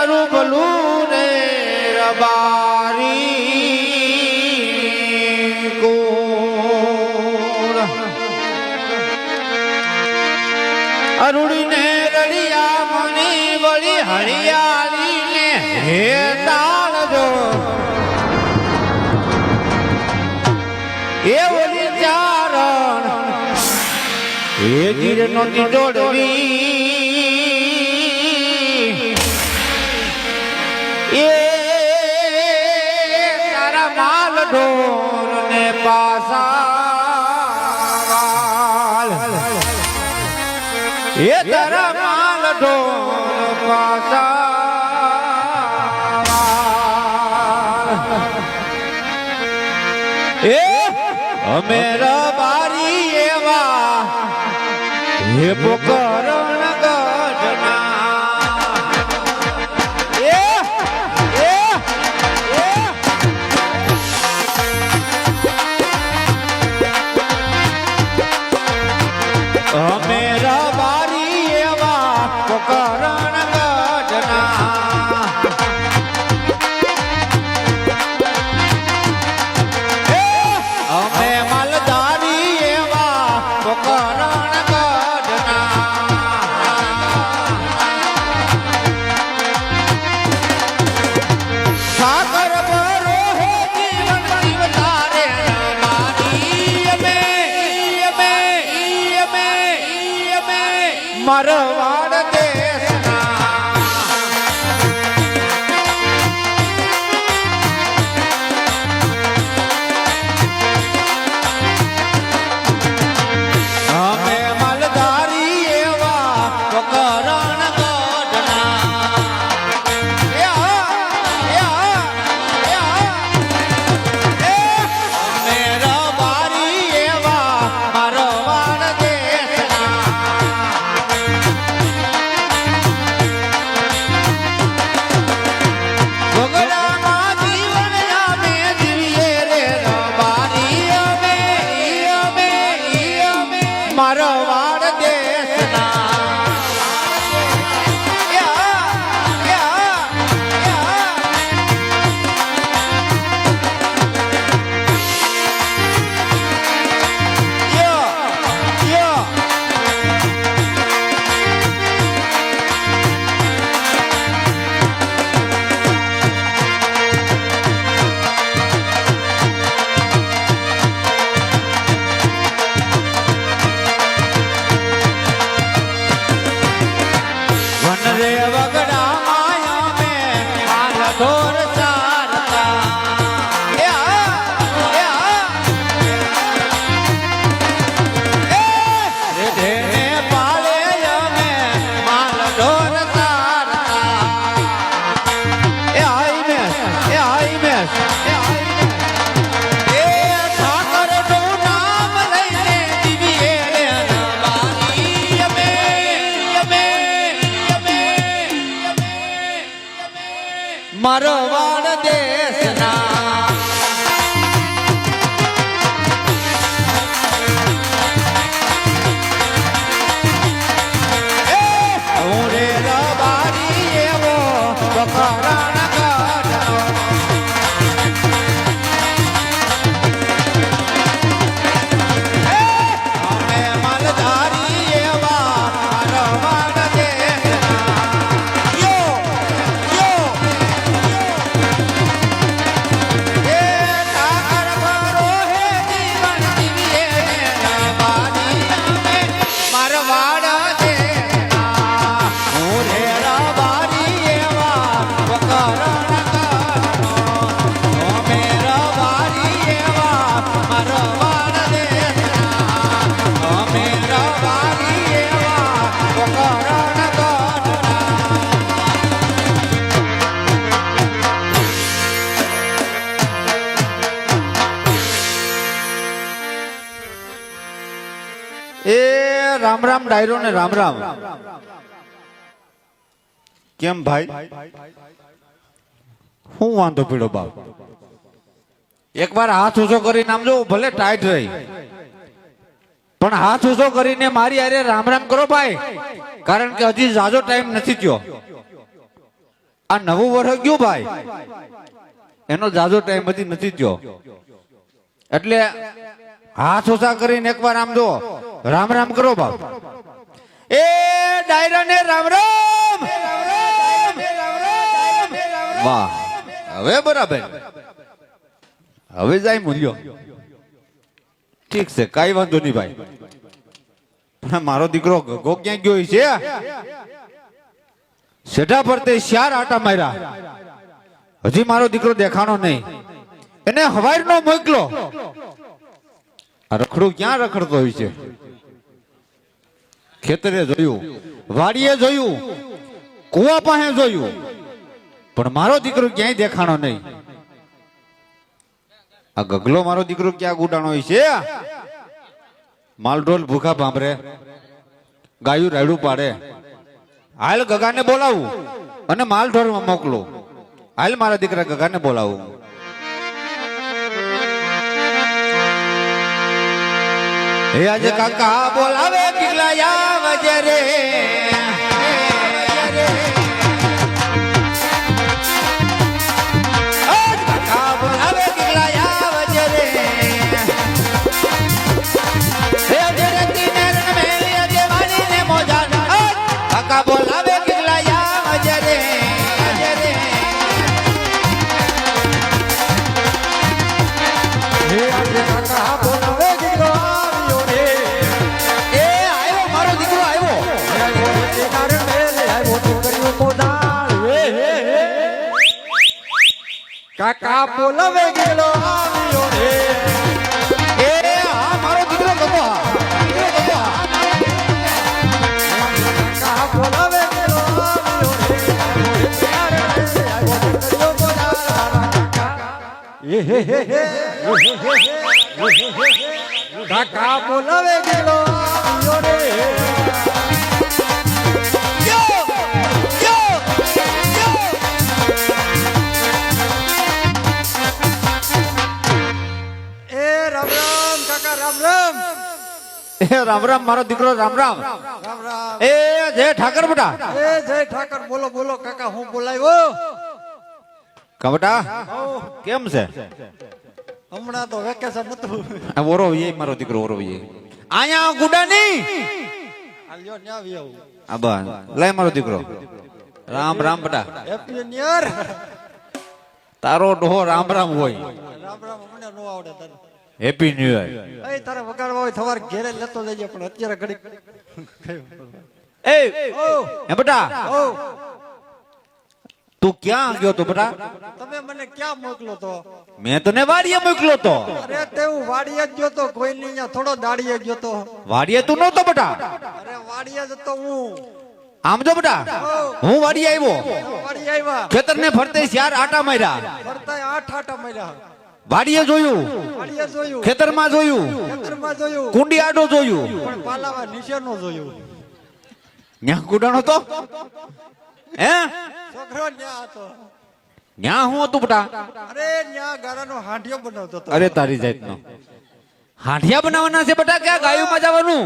તારું ભલું રે રબારી કોળ અરુણીને રડિયા મણી વળી હરિયાળીને હે તાળજો એ ઓલી ચારણ એ ધીર નોતી જોડવી એ તારા માલ ઢોર ને પાસાવાલ એ તારા માલ ઢોર પાસાવાલ એ અમે રબારી એવા હે પોકરણ અમે રબારી એવા પોકરણ ગઢના અમે માલધારી એવા પોકરણ મારવાડ દેશના અમે માલધારી એવા પોકરણ ગઢના અમે રબારી એવા મારવાડ મારવાડ દેશના રે વગડા માયા મે માલ ઢોર ચારતા રે ઢેને પાળે અમે માલ ઢોર ચારતા એ આઈ મે એ આઈ મે એ ઠાકર નું નામ લઈને દીવીએ રે રબારી અમે મારવાડ દેશના હું રે રબારી એવો પોકરણ ગઢનો અમે માલધારી એવા મારવાડ દેશના એ રામ રામ ડાયરો ને રામ રામ કેમ ભાઈ હું વાંધો પીડો બાપ એક વાર હાથ ઊંચો કરીને આમ જો ભલે ટાઈટ રહી પણ હાથ ઊંચો કરીને મારી આરે રામ રામ કરો ભાઈ કારણ કે હજી જાજો ટાઈમ નથી થયો આ નવું વર્ષ ગયું ભાઈ, એનો જાજો ટાઈમ હજી નથી થયો, એટલે હાથ ઓછા કરીને એકવાર આમ જો રામ રામ કરો બાપ. એ ડાયરા ને રામ રામ. વાહ, હવે બરાબર, હવે જાય મૂલ્યો. ઠીક છે, કઈ વાંધો નહીં ભાઈ. પણ મારો દીકરો ગગો ક્યાં ગયો છે? સેઠા પર તે 4 આટા માર્યા, હજી મારો દીકરો દેખાણો નહીં. એને હવાઈ નો મોકલો. આ રખડું ક્યાં રખડતો હોય છે? ખેતરે જોયું, વાડીએ જોયું, કુવા પાસે જોયું, પણ મારો દીકરો ક્યાંય દેખાણો નહીં. આ ગગલો મારો દીકરો ક્યાં ગુડાણો હોય છે? માલઢોલ ભૂખા ભાંભરે, ગાયું રાયડું પાડે. હાલ ગગાને બોલાવું અને માલઢોરમાં મોકલું. હાલ મારા દીકરા ગગાને બોલાવું. હે આજે કાકા બોલાવે કિગલાયા વજરે. કાકા બોલાવે કિગલાયા વજરે. હે જરે તીને મેલી દેવાની ને મોજા. કાકા બોલાવે કિગલાયા વજરે. હે આજે કાકા બોલાવે કિગલો. કાકા બોલાવે ગેલો આવ્યો રે. એ હા, મારો દીકરો ગગો. કાકા બોલાવે ગેલો આવ્યો રે. કાકા બોલાવે ગેલો આવ્યો રે. રામ રામ મારો દીકરો. રામ રામ. રામ રામ. એ જય ઠાકર બેટા. એ જય ઠાકર. બોલો બોલો કાકા, હું બોલાવ્યો? કબટા કેમ છે? હમણાં તો વેકેશન નતું. ઓરો યે મારો દીકરો, ઓરો યે. આયા ગુડાની. આલ્યો ન્યા આવી આવું. આ બા લઈ મારો દીકરો. રામ રામ બેટા. Happy new year. તારો ડોહો રામ રામ હોય. રામ રામ. મને નો આવડે તને. Happy new year. એ તારે વગાડવા હોય સવાર ઘેરે લેતો જઈએ, પણ અત્યારે ઘડી એ બેટા, ઓ તું ક્યાં ગયો તો બેટા? તમે મને ક્યાં મોકલો તો? મેં તને વાડીએ મોકલ્યો તો. અરે તેવું વાડીએ જ ગયો તો, કોઈ ની અહીંયા થોડો દાડીએ ગયો તો. વાડીએ તું નહોતો બેટા. અરે વાડીએ જ તો હું. આમ જો બેટા, હું વાડીએ આવ્યો. વાડીએ આવ્યા, ખેતરને ફરતે 4 આટા માર્યા. ફરતા 8 આટા માર્યા. વાડીએ જોયું, વાડીએ જોયું, ખેતરમાં જોયું, ખેતરમાં જોયું, કુંડી આડો જોયું, પણ પાલાવા નીચે નો જોયું. ન્યા ગુડાણો તો હે? છોકરો ન્યા હતો. ન્યા હું હતું બેટા? અરે ન્યા ગારાનો હાંડિયો બનાવતો હતો. અરે તારી જાતનો હાંડિયા બનાવવાના છે બેટા? ક્યાં ગાયોમાં જવાનું?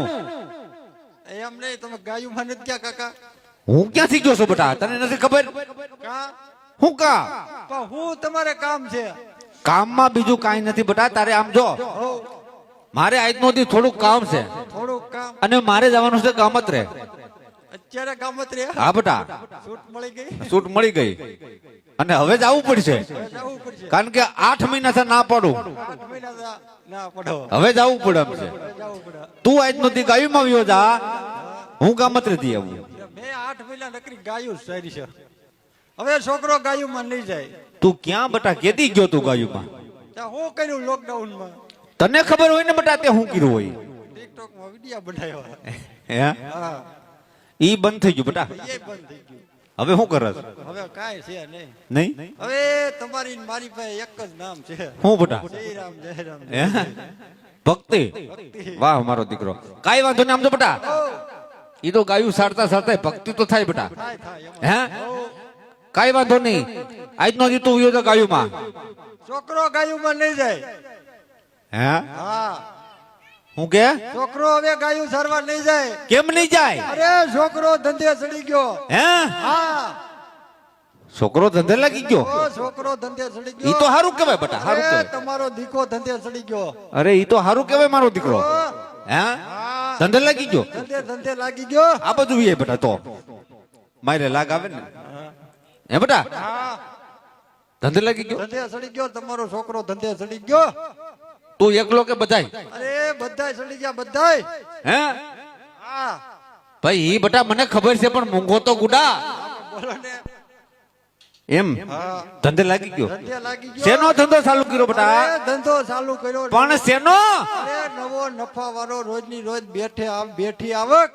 એમ નહીં, તમે ગાયું માં નથી ગયા કાકા? હું ક્યાંથી ગયો છું બેટા? તને નથી ખબર? કા હું કા પણ હું તમારે કામ છે. કામમાં બીજું કાંઈ નથી બેટા. તારે આમ જો, હો, મારે આજનો દી થોડુંક કામ છે થોડુંક કામ. અને મારે જવાનું છે ગામત્રે. અત્યારે કામત રે. હા બેટા, છૂટ મળી ગઈ. છૂટ મળી ગઈ અને હવે જવું પડશે, જવું પડશે. કારણ કે 8 મહિનાથી ના પડું. 8 મહિના ના પડો. હવે જવું પડે એમ છે. જવું પડે. તું આજનો દી ગાયુંમાં આવ્યો જા, હું ગામત્રે થી આવું. મેં 8 મહિના નકરી ગાયું સારી છે. હવે છોકરો ગાયું માં નહીં જાય. તું ક્યાં બેટા કેદી ગયો તું ગાયુંમાં? ત્યાં હું કર્યું લોકડાઉન માં? તને ખબર હોય ને બેટા તે હું કર્યું હોય? ટિકટોક માં વિડિયો બનાવ્યો. હે? હા, ઈ બંધ થઈ ગયું બેટા. એ બંધ થઈ ગયું. હવે શું કરસ? હવે કાંઈ છે નહીં. નહીં હવે તમારી ને મારી પાસે એક જ નામ છે. હું બેટા? જય રામ જય રામ. હે? ભક્તિ. વાહ મારો દીકરો. કાઈ વાંધો નહીં. આમ જો બેટા, ઈ તો ગાયું સારતા સારતા ભક્તિ તો થાય બેટા. થાય થાય એમ. હે? કાઈ વાંધો નહીં. આજનો દી તું આવ્યો તો ગાયુંમાં. છોકરો ગાયું માં નહીં જાય. હે? હા, હું કે છોકરો હવે ગાયું સારવા નહીં જાય. કેમ નહીં જાય? અરે છોકરો ધંધે ચડી ગયો. હે? હા, છોકરો ધંધે લાગી ગયો ઓ છોકરો ધંધે ચડી ઈ ગયો તો સારું કહેવાય બેટા સારું અરે, કહેવાય તમારો દીકો ધંધે ચડી ગયો અરે ઈ તો સારું કહેવાય મારો દીકરો હે હા, ધંધે લાગી ગયો ધંધે લાગી ગયો આ બધું એ બેટા તો મારે લાગ આવે ને હે બેટા હા, ધંધે લાગી ગયો ધંધે ચડી ગયો તમારો છોકરો ધંધે ચડી ગયો તું એકલો કે બધાય અરે બધાય ચડી ગયા બધાય હે હા ભાઈ ઈ બેટા મને ખબર છે પણ મૂંગો તો ગુડા બોલો ને એમ હા ધંધે લાગી ગયો ધંધે લાગી ગયો શેનો ધંધો ચાલુ કર્યો બેટા અરે, ધંધો ચાલુ કર્યો પણ શેનો અરે નવો નફા વાળો રોજની રોજ બેઠી આવક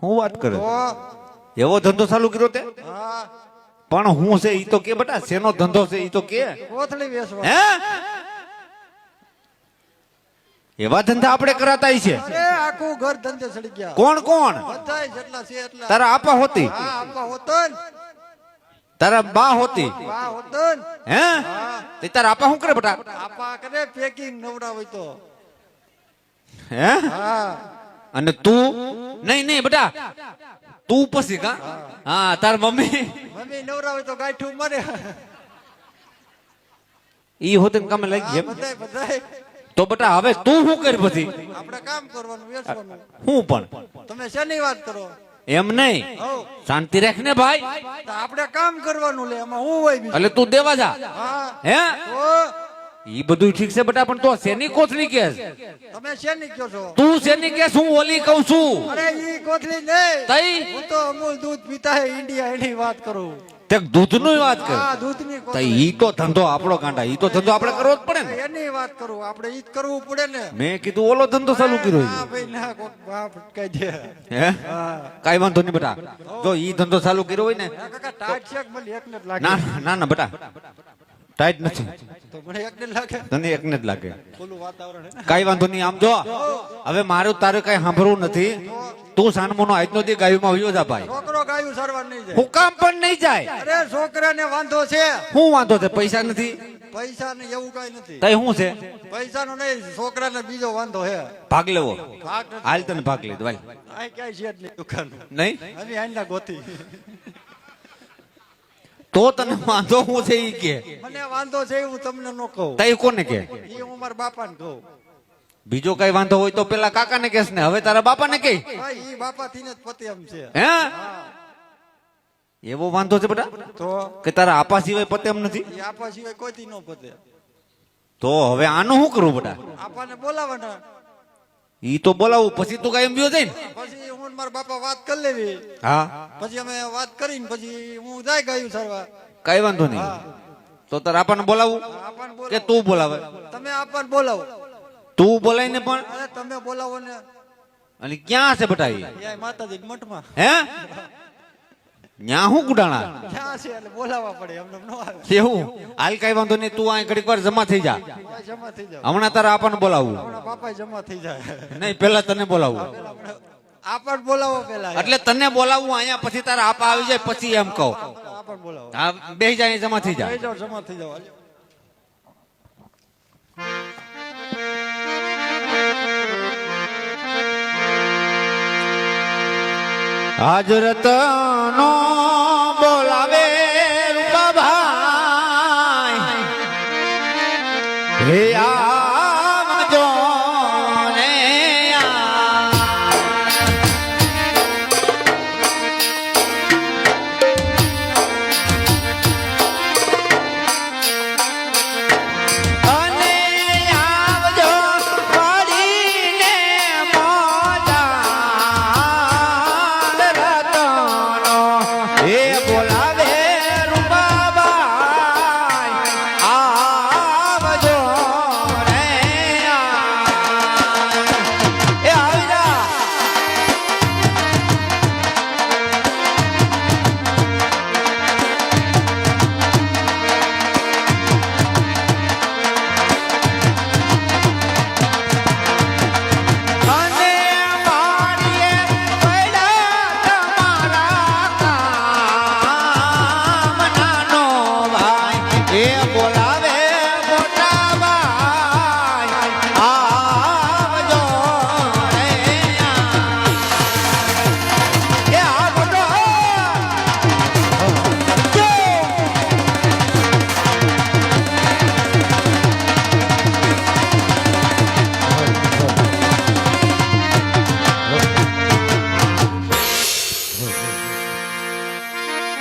હું વાત કરે તો એવો ધંધો ચાલુ કર્યો તે હા પણ હું છે ઈ તો કે બેટા શેનો ધંધો છે ઈ તો કે કોથળી વેચવા હે એવા ધંધા આપણે કરાતા છે અરે આખું ઘર ધંધે ચડી ગયા કોણ કોણ બધાય જેટલા છે એટલા તારા આપા હોતી હા આપા હોતન તારા બા હોતી વાહ હોતન હે તે તારા આપા શું કરે બેટા આપા કરે પેકિંગ નવડા હોય તો હે હા અને તું નહીં નહીં બેટા તું પછી કા હા તાર મમ્મી મમ્મી નવરા હોય તો ગાંઠું મારે ઈ હોતે કામે લાગી એમ બધાય તો બેટા હવે તું શું કરી પછી આપણે કામ કરવાનું વેચવાનું હું પણ તમે શેની વાત કરો એમ નહીં હઉ શાંતિ રાખ ને ભાઈ તો આપણે કામ કરવાનું લે એમાં હું હોય બીજું એટલે તું દેવા જા હા હે તો ઈ બધું ઠીક છે બેટા પણ તો શેની કોથળી કે તમે શેની કયો છો તું શેની કે હું ઓલી કહું છું અરે ઈ કોથળી નહીં તઈ હું તો અમૂલ દૂધ પીતા હે ઇન્ડિયા એની વાત કરું તે દૂધનું વાત કર હા દૂધની તો કોથળી ઈ તો ધંધો આપણો ગાંડા ઈ તો ધંધો આપણે કરવો જ પડે ને એની વાત કરું આપણે ઈ જ કરવું પડે ને મેં કીધું ઓલો ધંધો ચાલુ કર્યો ના ભાઈ ના કોક બાપ કહી દે હે કાઈ વાંધો નહીં બેટા જો ઈ ધંધો ચાલુ કર્યો હોય ને ના કાકા ટાઈટ છે કે મને એકને જ લાગે ના ના ના બેટા ટાઈટ નથી તો મને એકને જ લાગે તને એકને જ લાગે ખુલ્લું વાતાવરણ હે ને કાઈ વાંધો નહીં આમ જો હવે મારું તારે કઈ સાંભળવું નથી તું સાનમોનો આજનો દી ગાયુમાં વયો જા ભાઈ છોકરો ગાયું સરવા નહીં જાય હું કામ પણ નહીં જાય અરે છોકરાને વાંધો છે હું વાંધો છે પૈસા નથી પૈસા ને એવું કઈ નથી તઈ શું છે પૈસા નો નહીં છોકરાને બીજો વાંધો હે ભાગ લેવો ભાગ નથી. હાલ તને ભાગ લે ભાઈ આ ક્યાંય છે જ નહીં દુકાન નહીં અમે આઈના ગોતી તો તને વાંધો શું છે ઈ કે મને વાંધો છે એવું તમને ન કહું તઈ કોને કે એ હું મારા બાપાને કહું બીજો કઈ વાંધો હોય તો પેલા કાકાને કહેશ ને હવે તારા બાપાને કહી ભાઈ ઈ બાપા થી જ પતે એમ છે હે એવો વાંધો છે બેટા તો કે તારા આપા સિવાય પતે એમ નથી ઈ આપા સિવાય કોઈથી ન પતે તો હવે આનું શું કરવું બેટા આપાને બોલાવાના ઈ તો બોલાવું પછી તું કાયમ બીજો જાય ને પછી હું ને મારા બાપા વાત કરી લેવી હા પછી અમે વાત કરીને પછી હું જાય ગાયું સરવા કઈ વાંધો નહીં તો તારા આપાને બોલાવું આપાને કે બોલાવો તું બોલાવે તમે આપાને બોલાવો તું બોલાય ને પણ અરે તમે બોલાવો ને અને ક્યાં છે બેટા ઈ યાય માતાજી મઠમાં હે ન્યા હું ગુડાણા ક્યાં છે એટલે બોલાવવા પડે એમને ન આવે એવું હાલ કઈ વાંધો નહીં તું અહીં ઘડીક વાર જમા થઈ જા યાય જમા થઈ જાવ હમણાં તારા આપાને બોલાવું આપણા બાપા જમા થઈ જાય નહીં પેલા તને બોલાવું આપણ બોલાવો પેલા એટલે તને બોલાવું અહીંયા પછી તારા આપા આવી જાય પછી એમ કહો આપણ બોલાવો હા બેહી જાય અહીં જમા થઈ જા થઈ જાવ જમા થઈ જાવ હાજરત નો બોલાવે રૂપાભાઈ હે આવજો ને અને આવજો વાડીને મોજા રતનો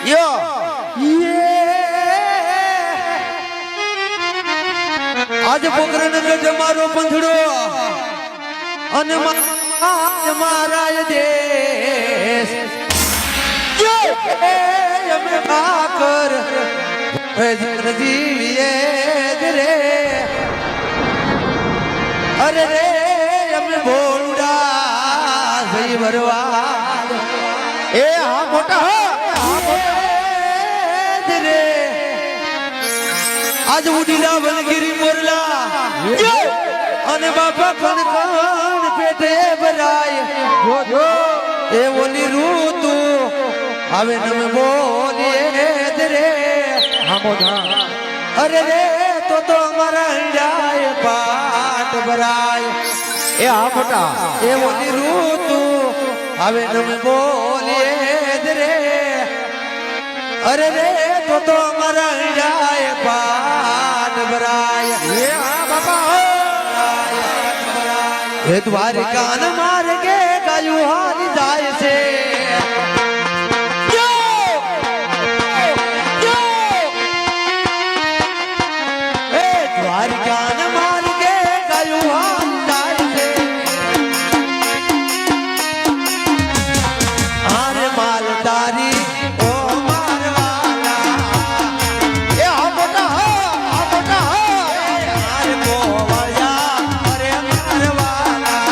યો આજ પોકરણ ગજ મારો પંથડો અને મારા દેશ અમે ભાકર જીવીએ રે અરે રે અમે ભોળુડા જઈ ભરવા એ હા મોટા રે આજ ઉડીલા વનગીરી મોરલા અને બાપા કણ કણ પેટે ભરાય એ ઓલી ઋતુ હવે નમ બોલીએ રે અરે રે તો અમારા હંડાય પાટ ભરાય એ હા મોટા એ ઓલી ઋતુ હવે નમ બોલીએ રે અરે રે તો અમારા હંડાય પાટ ભરાય એ હા બાપા હે દ્વારિકા ન માર્ગે ગાયું હારી જાય છે હે દ્વારિકા ન માર્ગે ગાયું હારી જાય છે હારે માલધારી ઓ મારવાલા એ હા મોટા હારે ગોવાળિયા અરે મારવાલા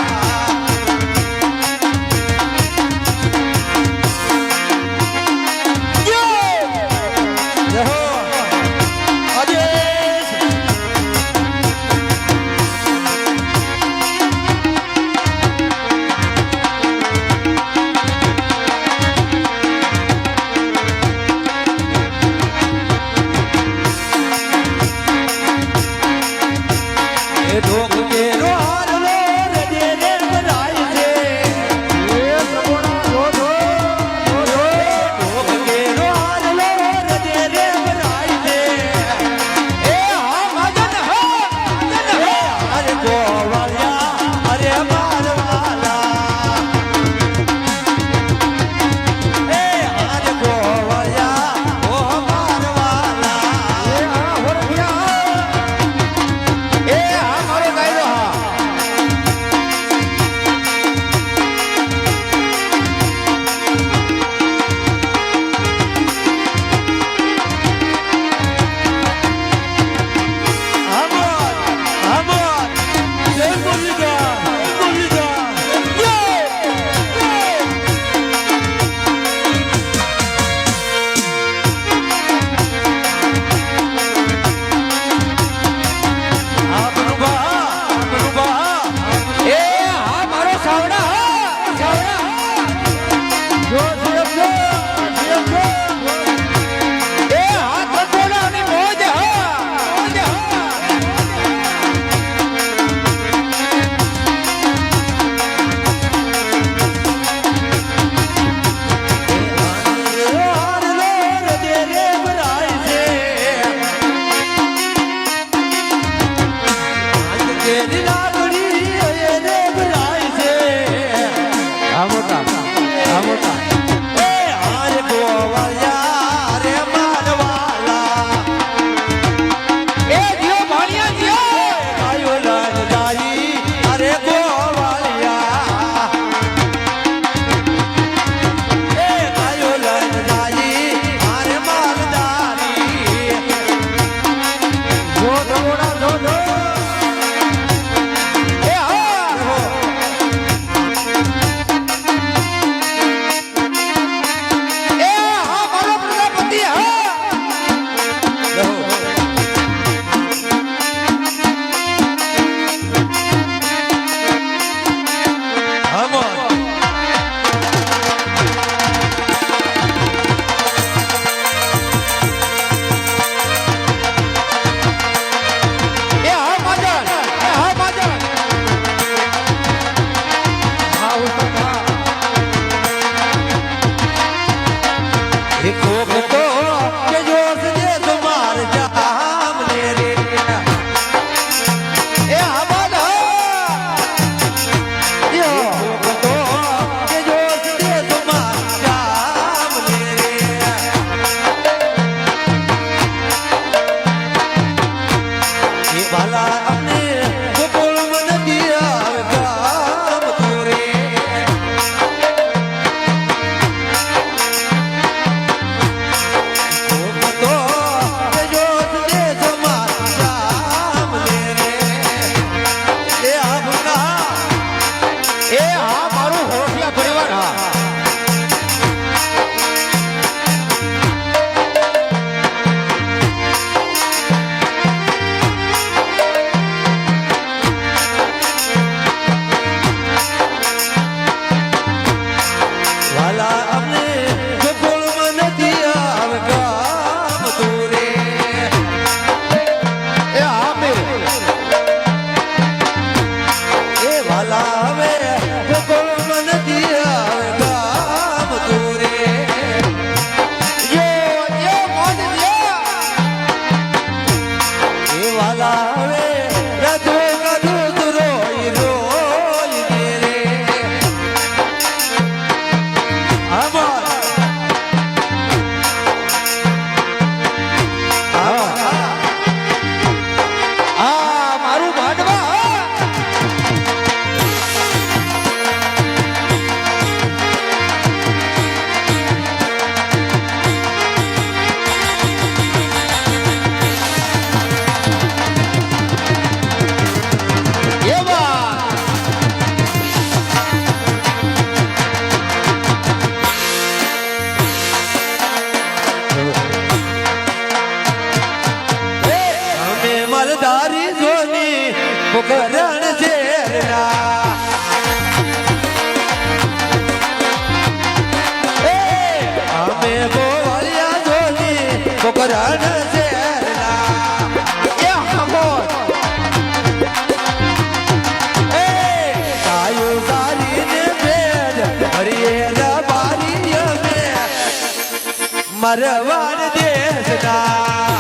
મરવાડ દેશના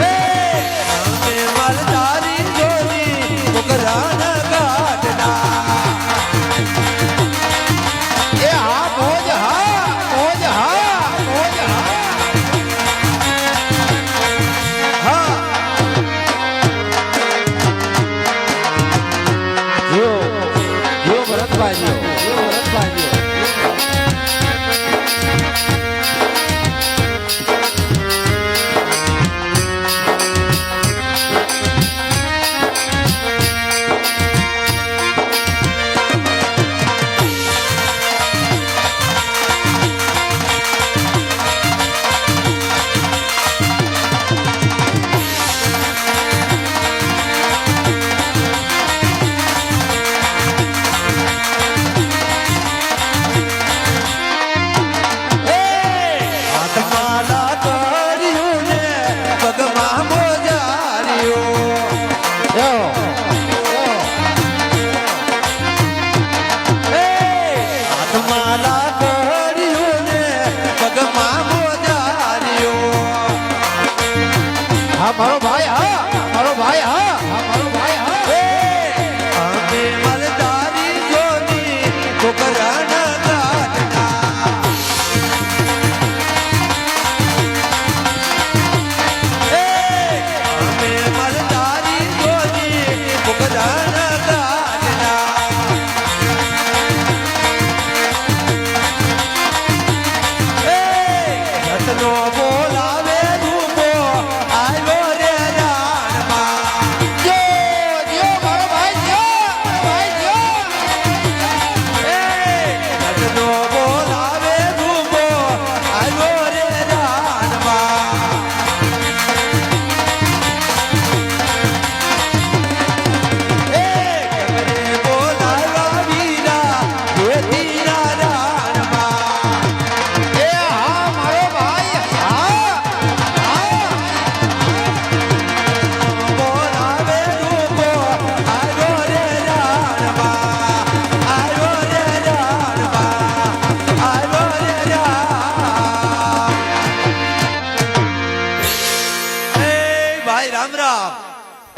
અમે મલદારી જોડી છોકરાના ગાંઠના એ હા મોજ હા મોજ હા મોજ હા જો જો ભરતભાઈ જો ભરતભાઈ હાથમાલા કર્યું ને પગમાં મોજાર્યું હાથમાલા કર્યું ને પગમાં મોજાર્યું હા મારો ભાઈ હા મારો ભાઈ હા મારો ભાઈ હા અમે મલદારી જોડી છોકરાના ગાંઠના અમે મલદારી જોડી છોકરાના ગાંઠના રત્નો બોલાવે રૂપો આવ્યો રે રાણમાં જો જો મારો ભાઈ જો ભાઈ જો રત્નો બોલાવે રૂપો આવ્યો રે રાણમાં કમરે બોલાવ્યા વીરા વેધીરા રાણમાં એ હા મારો ભાઈ હા બોલાવે રૂપો આવ્યો રે રાણમાં આવ્યો રે રાણમાં આવ્યો રે રામ એ ભાઈ રામ રામ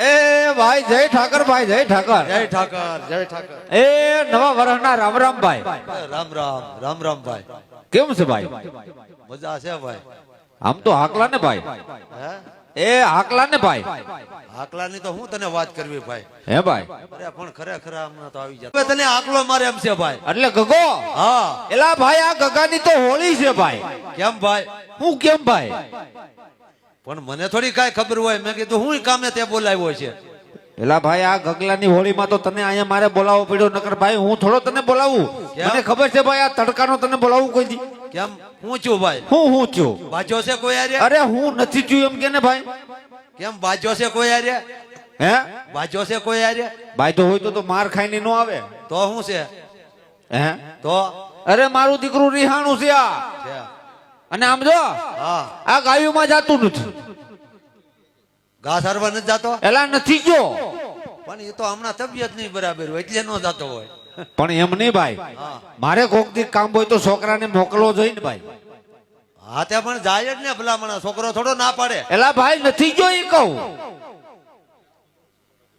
એ ભાઈ જય ઠાકર ભાઈ જય ઠાકર જય ઠાકર જય ઠાકર એ નવા વર્ષના રામ રામ ભાઈ રામ રામ રામ રામ ભાઈ કેમ છે ભાઈ મજા છે ભાઈ આમ તો હાકલા ને ભાઈ હે એ હાકલા ને ભાઈ આકલાની તો હું તને વાત કરવી ભાઈ હે ભાઈ અરે પણ ખરેખર હમણાં તો આવી જાય તને આકલો મારે એમ છે ભાઈ એટલે ગગો હા એલા ભાઈ આ ગગાની તો હોળી છે ભાઈ કેમ ભાઈ હું કેમ ભાઈ પણ મને થોડી કાંઈ ખબર હોય મેં કીધું હું કામે તે બોલાવ્યો છે એલા ભાઈ આ ગગલાની હોળીમાં તો તને અહીંયા મારે બોલાવવો પડ્યો નકર ભાઈ હું થોડો તને બોલાવું કેમ? મને ખબર છે ભાઈ આ તડકાનો તને બોલાવું કોઈ દી કેમ હું છું ભાઈ હું છું બાજો છે કોઈ આરે અરે હું નથી છું એમ કે ને ભાઈ કેમ બાજો છે કોઈ આરે હે બાજો છે કોઈ આરે ભાઈ તો હોય તો માર ખાઈને નો આવે તો શું છે હે તો અરે મારું દીકરું રિહાણું છે આ છે. અને આમ જો હા આ ગાયોમાં જાતું નથી ઘાસ હારવા નથી જાતો એલા નથી ગયો પણ એ તો હમણાં તબિયત નહીં બરાબર હોય એટલે નો જાતો હોય પણ એમ નહીં ભાઈ હા મારે કોક દી કામ હોય તો છોકરાને મોકલવો જોઈએ ને ભાઈ હા તે પણ જાય જ ને ભલામણ છોકરો થોડો ના પાડે એલા ભાઈ નથી ગયો એ કહું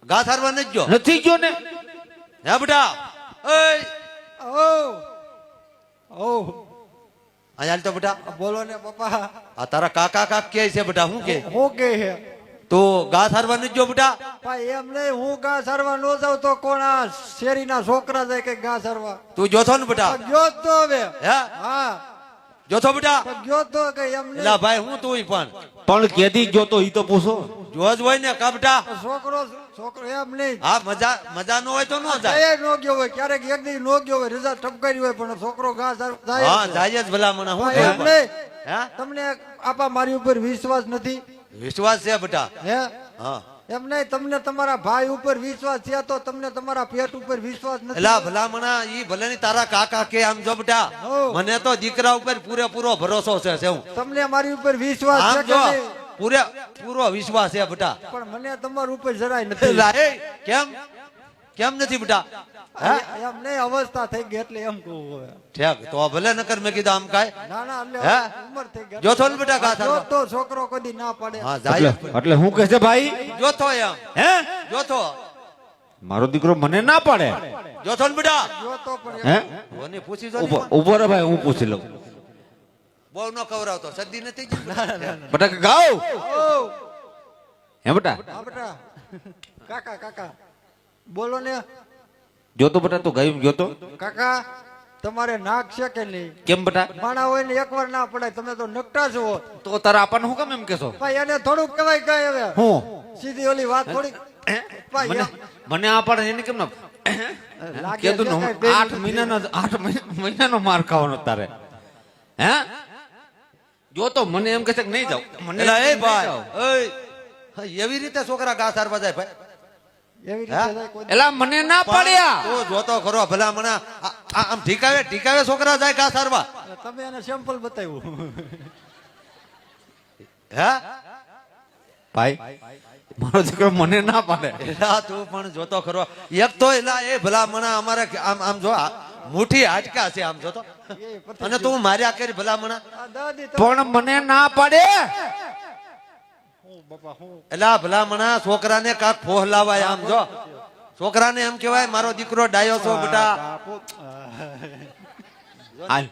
ઘાસ હારવા નથી ગયો નથી ગયો ને હે બેટા ઓય ઓ ઓ અહીંયા તો બેટા બોલો ને પપ્પા આ તારા કાકા કાક કે છે બેટા શું કે હું કે હે તો ઘાસ હારવા નથી ગયો બેટા ભાઈ એમ નહીં હું ઘા સરવા નો જાઉં તો કોના શેરીના છોકરા જાય કે ઘા સરવા તું જોથો ને બેટા ગયો તો હવે હે હા જોથો બેટા ગયો તો કે એમ નહીં એલા ભાઈ હું તું પણ પણ કેદી ગયો તો ઈ તો પૂછો જોજ હોય ને કા બેટા છોકરો છોકરો એમ નહીં હા મજા નો હોય તો નો જાય જાય નો ગયો હોય ક્યારેક એક દી નો ગયો હોય રજા ઠપકારી હોય પણ છોકરો ઘા સરવા જાય હા જાય જ ભલા મને હું ભાઈ, એમ થયું પણ? નહીં હે તમને આપા મારી ઉપર વિશ્વાસ નથી વિશ્વાસ છે બેટા હે હા એમ નહીં તમને તમારા ભાઈ ઉપર વિશ્વાસ છે તો તમને તમારા પેટ ઉપર વિશ્વાસ નથી એલા ભલા મણા ઈ ભલે ની તારા કાકા કે આમ જો બેટા હો. મને તો દીકરા ઉપર પૂરેપૂરો ભરોસો છે હું તમને મારી ઉપર વિશ્વાસ છે આમ કે જો નહીં? પૂરો વિશ્વાસ છે બેટા પણ મને તમારા ઉપર જરાય નથી એલા, એ કેમ કેમ નથી બેટા હે એમ નહીં અવસ્થા થઈ ગઈ એટલે એમ કહું હવે ઠેક તો ભલે નકર મેં કીધું આમ કાય ના ના એટલે હે? ઉંમર થઈ ગઈ જોથો ને બેટા ઘા સારવા તો છોકરો કદી ના પડે હા જાય એટલે હું કહે છે ભાઈ જોથો એમ હે જોથો મારો દીકરો મને ના પાડે જોથો ને બેટા જો તો પણ હે ઓને પૂછી જો ઉભો ઉભો રે ભાઈ હું પૂછી લઉં બહુ ન કવરાવતો સદી નથી ગઈ બેટા કે ગાઓ ઓ હે બેટા હા બેટા કાકા કાકા બોલો ને જો તો બેટા તું ગાયું ગયો તો કાકા તમારે નાક છે કે નહીં કેમ બેટા માણા હોય ને એકવાર ના પડાય તમે તો નકટા છો તો તારા આપણને હું કેમ એમ કેશો ભાઈ એને થોડુંક કહેવાય કઈ હવે હું સીધી ઓલી વાત થોડીક ભાઈ મને મને આ પાડે એને કેમ ના લાગે કીધું છે ને કાંઈ પેલું 8 મહિનાનો 8 મહિનાનો માર ખાવાનો તારે હે જો તો મને એમ કહે છે કે નહીં જાવ મને એલા એ નહીં ભાઈ જાવ. ઓય એવી રીતે છોકરા ઘા સારવા જાય ભાઈ એવી હા? રીતે જાય કોઈ એલા મને ના પાડ્યા તો જોતો ખરો ભલા મને આમ ઠીકાવે છોકરા જાય ઘા સારવા તમે એને સેમ્પલ બતાવ્યું હે ભાઈ મારો દીકરો મને ના પાડે એલા તું પણ જોતો ખરો એક તો એલા એ ભલા મને અમારે આમ આમ જો મુઠ્ઠી હાડકા છે આમ જોતો અને તું માર્યા કરી ભલા મને આ દાદી તમે પણ મને ના પાડે હું બાપા હું એલા ભલા મને છોકરાને કાક ફોહલાવાય આમ જો છોકરાને એમ કહેવાય મારો દીકરો ડાયો છો બેટા હાલ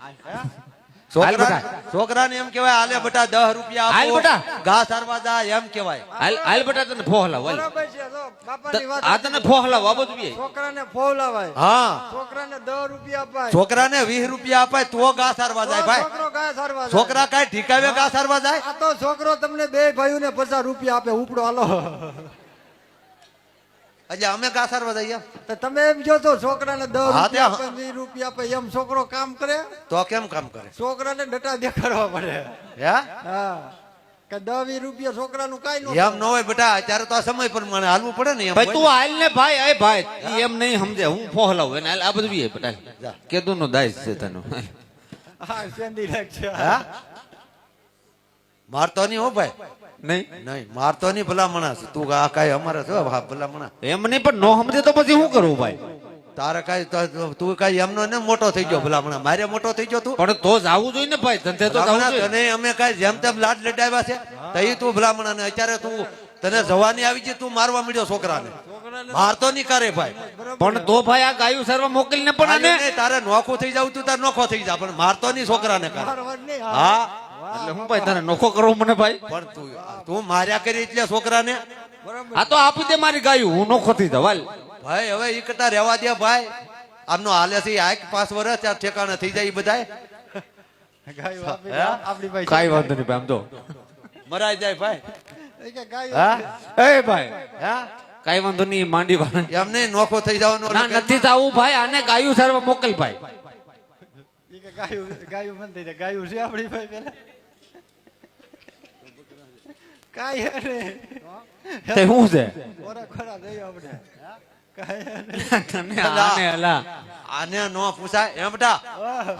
છોકરા છોકરાને એમ કહેવાય હાલે બેટા 10 રૂપિયા હાલ આપો બેટા. ઘા સારવા જા એમ કહેવાય હાલ હાલ બેટા તને ફોહલાવ હાલ બરાબર છે જો બાપાની વાત આ તને ફોહલાવ આ બધું બી છોકરાને ફોલાવાય હા છોકરાને 10 રૂપિયા અપાય છોકરાને 20 રૂપિયા અપાય તો ઘા સારવા જાય ભાઈ છોકરો ગાય સારવા જાય. છોકરા કાંઈ ઠીકાવે ઘા સારવા જાય આ તો છોકરો તમને બે ભાઈઓને 50 રૂપિયા આપે ઉપડો હાલો એટલે અમે ઘા સારવા જઈએ તો તમે એમ કહો છો છોકરાને 10 હા, રૂપિયા ત્યાં- આપે 20 રૂપિયા આપે એમ છોકરો કામ કરે તો કેમ કામ કરે છોકરાને ડટા દેખાડવા પડે હે હા કે 10-20 રૂપિયા છોકરાનું કાઈ નો એમ ન હોય બેટા અત્યારે તો આ સમય પ્રમાણે હાલવું પડે ને એમ ભાઈ તું હોય હાલ ને ભાઈ એ ભાઈ ઈ એમ નહીં સમજે હું ફોહલાવ એને હાલ આ બધું બી બેટા જા. કેદું નો દાઈસ છે તને હા સેન્ડી રાખશે ને. હે મારતો નહીં હો ભાઈ નહીં નહીં મારતો નહીં ભલા મણા તું આ કાંઈ અમારે છો હા ભલા મણા એમ નહીં પણ નો સમજે તો પછી શું કરવું ભાઈ તારે કાંઈ તું કાંઈ એમનો ને મોટો થઈ ગયો ભલા મણા મારે મોટો થઈ ગયો તું પણ તો જાવું જોઈએ ને ભાઈ ધંધે તો ભલા જાવું મણા, જોઈએ તને અમે કાંઈ જેમ તેમ લાડ લડાવ્યા છે તઈ તું ભલા મણા ને અત્યારે તું તને જવાની આવી છે તું મારવા મળ્યો છોકરાને મારતો નહીં કરે ભાઈ પણ તો ભાઈ આ ગાયું સર્વ મોકલીને પણ આને આને તારે નોખું થઈ જાવ તું તારે નોખો થઈ જા પણ મારતો નહીં છોકરાને કાંઈ. બરાબર નહીં હા એટલે હું ભાઈ તને નોખો કરવો મને ભાઈ પણ તું માર્યા કરી એટલે છોકરાને બરાબર આ તો આપી દે મારી ગાયું હું નોખો થઈ જાવ હાલ ભાઈ હવે ઈ કરતા રહેવા દે ભાઈ આમનો હાલે છે આ 5 વર્ષ ત્યાં ઠેકાણે થઈ જાય ઈ બધાય ગાયો આપી હે? આપણી ભાઈ કાઈ વાંધો નહીં ભાઈ આમ તો મરાઈ જાય ભાઈ એ કે ગાયો હા એ ભાઈ હા કાઈ વાંધો નહીં માંડી વાળા એમ નહીં નોખો થઈ જવાનો ના નથી થવું ભાઈ આને ગાયું સર્વ મોકલ ભાઈ એ કે ગાયું મન થઈ જાય ગાયું છે આપણી ભાઈ પેલા કાઈ હે તે શું છે ઓરા ખરા દઈ આપણે કાઈ તને આને હલા આને નો પૂછાય એમ બેટા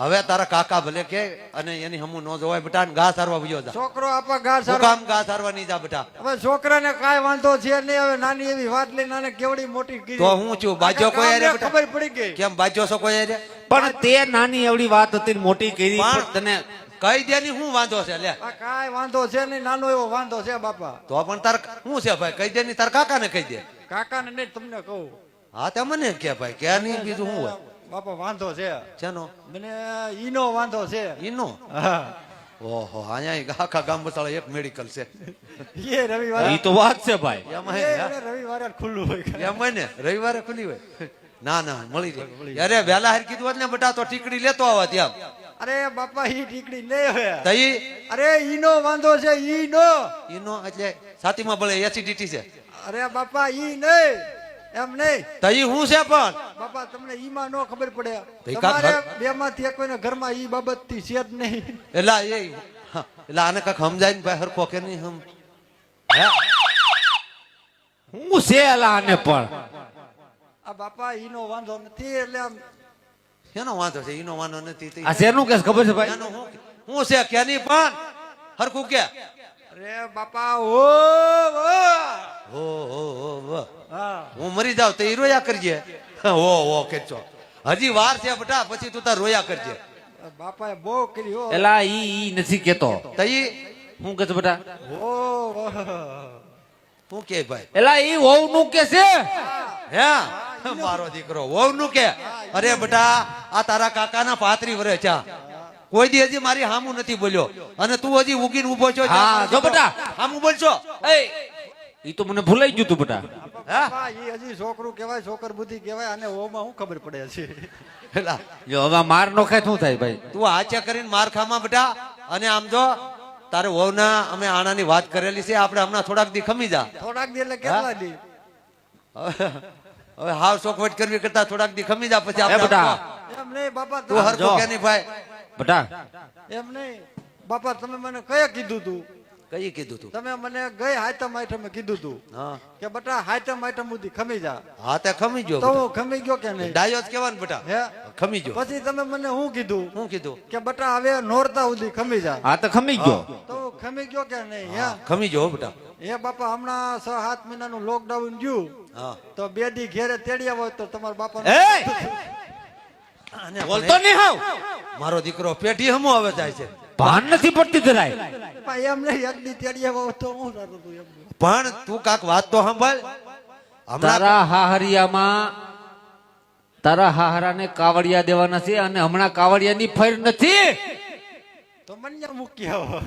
હવે તારા કાકા ભલે કે અને એની હમુ નો જોવાય બેટા ને ઘા સારવા વયો જા છોકરો આપા ગા શું સારવા કામ ઘા સારવા નહીં જા બેટા હવે છોકરાને કાઈ વાંધો છે નહીં હવે નાની એવી વાત લઈને આને કેવડી મોટી કરી તો હું છું બાજો કોઈ હારે બેટા ખબર પડી ગઈ કેમ બાજો છો કોઈ હારે? પણ તે નાની એવડી વાત હતી ને મોટી કરી પણ પણ તને કઈ દે ની શું વાંધો છે લે આ કાઈ વાંધો છે નહીં નાનો એવો વાંધો છે બાપા તો પણ તાર શું છે ભાઈ કઈ દે ની તાર કાકાને કહી દે કાકાને નહીં તમને કહું હા તે મને કે ભાઈ કે નહીં બીજું શું હોય બાપા વાંધો છે શેનો મને ઈનો વાંધો છે ઈનો હા ઓહો અહીંયા આખા ગામ બસાળા એક મેડિકલ છે એ રવિવારે ઈ તો વાત છે ભાઈ એમાં એ હે, એને રવિવારે જ ખુલ્લું હોય એમ હોય ને રવિવારે ખુલી હોય ના ના મળી જાય અરે વહેલા હાર કીધું હોત ને બેટા તો ટીકડી લેતો આવત એમ અરે બાપા ઈ ટીકડી નહીં હોય તઈ અરે ઈનો વાંધો છે ઈનો ઈનો એટલે છાતીમાં બળે એસિડિટી છે અરે બાપા ઈ નહીં એમ નહીં તઈ હું છે પણ બાપા તમને ઈમાં નો ખબર પડે ભઈ કાક તમારે બે માંથી એક કોઈના ઘરમાં ઈ બાબત થી છે જ નહીં એલા એ હા, એલા આને કાક સમજાય ને ભાઈ હરખો કે નહીં હમ હે હું છે હલા આને પણ આ બાપા ઈનો વાંધો નથી એટલે આમ શેનો વાંધો છે ઈનો વાંધો નથી તઈ આ શેરનું કેસ ખબર છે ભાઈ એનો હું છે કે નહીં પણ હરખું કે અરે બાપા ઓ હો હો હો વાહ. હા હું મરી જાઉં તો એ રોયા કરજે. ઓ કેચો હજી વાર છે બેટા, પછી તું તાર રોયા કરજે. બાપાએ બહુ કરી હો એલા ઈ નથી કેતો. તો ઈ હું કે છે બેટા? ઓ હું કે ભાઈ એલા ઈ વહુ નું કે છે. હે મારો દીકરો વહુ નું કે? અરે બેટા આ તારા કાકાના 35 વર્ષ છે, કોઈ દી હજી મારી હામું નથી બોલ્યો, અને તું હજી ઉગીને ઉભો છો. હા, જો બેટા. હામું બોલશો. એ ઈ તો મને ભૂલાઈ ગયું તું બેટા. હા બાપા, ઈ હજી છોકરું કહેવાય, છોકર બુદ્ધિ કહેવાય, અને ઓમાં શું ખબર પડે છે. એલા, જો હવે માર નો ખાય શું થાય ભાઈ? તું આચા કરીને માર ખામાં બેટા. અને આમ જો તારે વહુના અમે આણાની વાત કરેલી છે, આપણે હમણાં થોડાક દી ખમી જા. થોડાક દી એટલે કેટલા દી? હવે હાવ શોખવટ કરવી કરતા થોડાક દી ખમી જા, પછી એ આપણે બેટા. એમ નહીં બાપા, તું તમે- હરખું કે નહીં ભાઈ? બેટા એમ નહીં બાપા, તમે મને કયા કીધું તું? કઈ કીધું તું? તમે મને ગઈ હાઈટમ આઈટમે કીધું તું હા કે બટા હાઈટમ આઈટમ સુધી ખમી જા. હા તે ખમી ગયો તો બેટા. હું ખમી ગયો કે નહીં? ડાયો જ કહેવાનું બેટા. હે ખમી ગયો. પછી તમે મને શું કીધું શું કીધું? કે બટા હવે નોરતા સુધી ખમી જા. આ તો ખમી ગયો. તો હું ખમી ગયો કે નહીં? હે ખમી ગયો બેટા. હે બાપા, હમણાં 6-7 મહિનાનું લોકડાઉન ગયું હા તો 2 દી ઘેરે તેડી આવો તો તમારા બાપા એ અને બોલતો નહીં હાવ. મારો દીકરો પેટી હમો હવે જાય છે. ભાન નથી પડતી જરાય. એમ નહીં, એક દી તેડી આવો તો હું સારું હતું એમ. પણ તું કાક વાત તો સાંભળ. હમણાં તારા હાહરિયામાં તારા હાહરાને કાવડિયા દેવાના છે, અને હમણાં કાવડિયાની ફેર નથી. તો મને મૂકી આવો.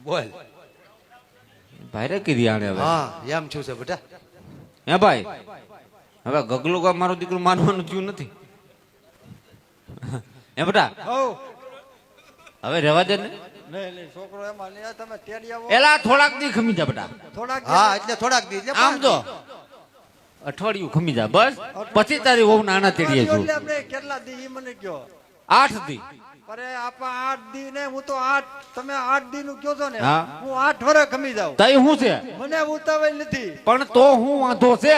બોલ. ભાઈરે કીધી આને હવે. હા એમ છું છે બેટા. હે ભાઈ, હવે ગગલો કા મારો દીકરો માનવાનું થયું નથી. હે બેટા, હોવ. હવે રહેવા દે ને. નહીં નહીં, છોકરો એમાં નહીં, તમે તેડી આવો એલા થોડાક દી ખમી જા બેટા. થોડાક હા એટલે થોડાક દી એટલે આમ તો અઠવાડિયું ખમી જા બસ, પછી તારી વહુ નાના તેડીએ છું. એટલે આપણે કેટલા દી ઈ મને કયો? 8 દી. અરે આપા 8 દી ને હું તો 8, તમે 8 દી નું કયો છો ને, હા. હું 8 વર્ષ ખમી જાઉં. તઈ શું છે? મને ઉતાવળ નથી. પણ તો હું વાંધો છે?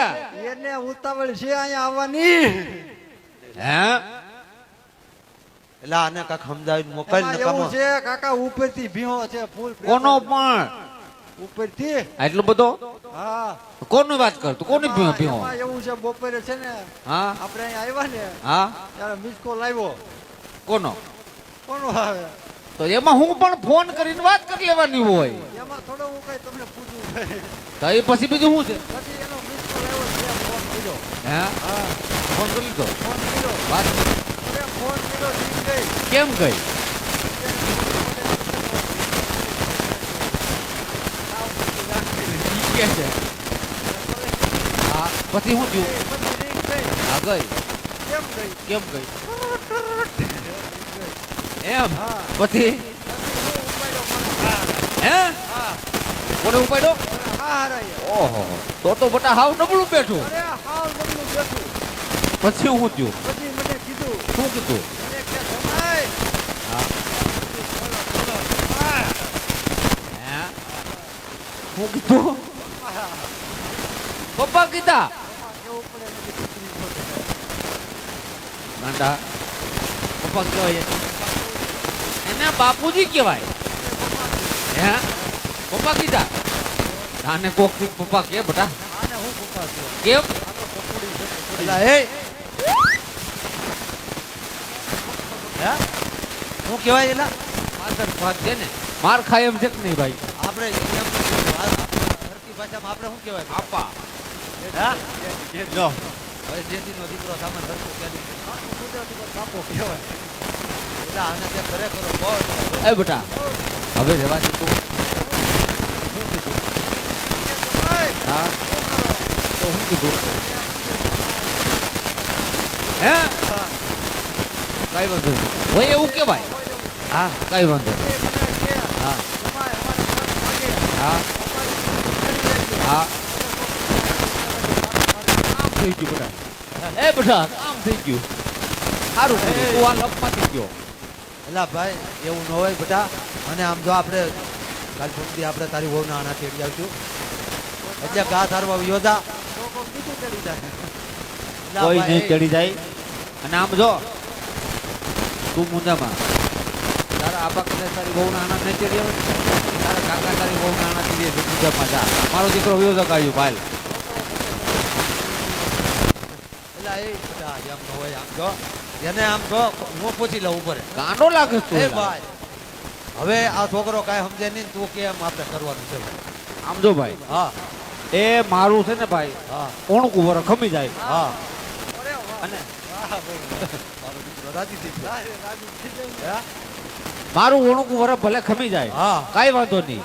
એને ઉતાવળ છે અહીંયા આવવાની. હે એટલે આને કાક સમજાવીને મોકલ એમાં ને એવું છે કાકા, ઉપરથી ભીહો છે ફૂલ કોનો પણ ઉપરથી. એટલો બધો? હા કોની વાત કર તું? કોની ભીહો? એમાં એવું છે, બપોરે છે ને હા આપણે અહીંયા આવ્યા ને હા, ત્યારે મિસ કોલ આવ્યો. કોનો? કોનો આવે? તો એમાં હું પણ ફોન કરીને વાત કરી લેવાની હોય. એમાં થોડો હું કઈ તમને પૂછું. તો એ પછી બીજું શું છે? પછી એનો મિસ કોલ આવ્યો છે, ફોન કર્યો. હે હા ફોન કરી લીધો? ફોન કર્યો. વાત કરી. અરે ફોન કર્યો ઠીક ગઈ. કેમ ગઈ? ઈ કે છે. હા પછી શું થયું? પછી ring ગઈ. હા ગઈ. કેમ ગઈ? કેમ ગઈ? એમ હા. પછી પછી હું ઉપાડ્યો મને. હે હા કોને ઉપાડ્યો? હા હરાય. ઓહો, તો બટા હાવ નબળું બેઠું. અરે હાવ નબળું બેઠું. પછી શું થયું? પછી મને કીધું, શું કીધું? મને કે જમાઈ. હા હા. હે શું કીધું? પપ્પા કીધા? કેવું પડે નથી કીધું પોતે. ગાંડા પપ્પા કહેવાય એને બાપુજી કહેવાય. હે પપ્પા કીધા? આને કોક થી પપ્પા કે બેટા આને હું પૂછાતો? કેમ? આ તો પકોડી છે, પકોડી. એટલે એ હે હું કહેવાય એલા માતર ભાગ છે ને, માર ખાય એમ છે કે નહીં ભાઈ? આપણે એમ ધરતી ભાષામાં આપણે શું કહેવાય? આપા હે જો હવે જેદીનો દીકરો સામે ધરતો ત્યાંની આનું ગુજરાતીમાં કાપો કહેવાય. એટલે આને તે ખરેખર બહુ એ બેટા હવે રહેવા દે તું. જમાઈ. હા તો શું કીધું? હે હા. કઈ વાંધો નહીં હોય એવું કેવાય. હા કઈ વાંધો નહીં. એ મને કે, હા જમાઈ અમારે પાંચ વાગે હા અમારી ઘડી જાય. હા આમ થઈ ગયું બેટા. એ બેટા આમ થઈ ગયું. સારું થયું તું આ લપમાંથી ગયો. એલા ભાઈ એવું ન હોય બેટા. અને આમ જો આપણે કાલ પૂરતી આપણે તારી વહુના આના તેડી આવશું એટલે ગા થારવા યોજા લોકો બીજું ચડી જાય. એલા કોઈ ભાઈ, નહીં ચડી જાય. અને આમ જો તું મુંજામાં તારા આપા કદાચ તારી બહુ નાના નહીં ચડી આવે ને, તારા કાકા તારી બહુ નાના ચડી આવે મુંજામાં જા. મારો દીકરો વિયો જગાડ્યું ભાઈ. એલા એ બધા એમ ન હોય આમ જો એને આમ જો હું પૂછી લઉં ઉપર ગાંડો લાગે એ તું ભાઈ હવે આ છોકરો કાંઈ સમજે નહીં ને તું કેમ આપણે કરવાનું છે ભાઈ? આમ જો ભાઈ હા એ મારું છે ને ભાઈ હા ઓણકું વર ખમી જાય હા અને મારો દીકરો રાજી થઈ ગયો. હે? મારું ઓણકું વર ભલે ખમી જાય હા કાઈ વાંધો નહીં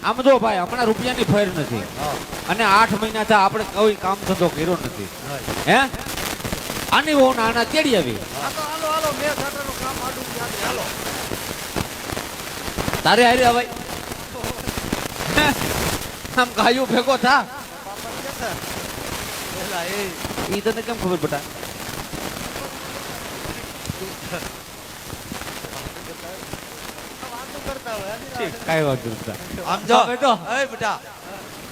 આમ જો ભાઈ હમણાં રૂપિયાની ફેર નથી હા અને 8 મહિના થયા આપણે કોઈ કામ ધંધો કર્યો નથી હે આની વહુ આના તેડી આવી આ તો હાલો હાલો મેં શટરનું કામ આડું ત્યાં હાલો તારે હારે હવે આમ ગાયું ભેગો થા પાપા કેતા એલા એ ઈ તને કેમ ખબર બટા વાતો કરતા હોય કાઈ વાંધો નથી આમ જો હવે તો. એ બેટા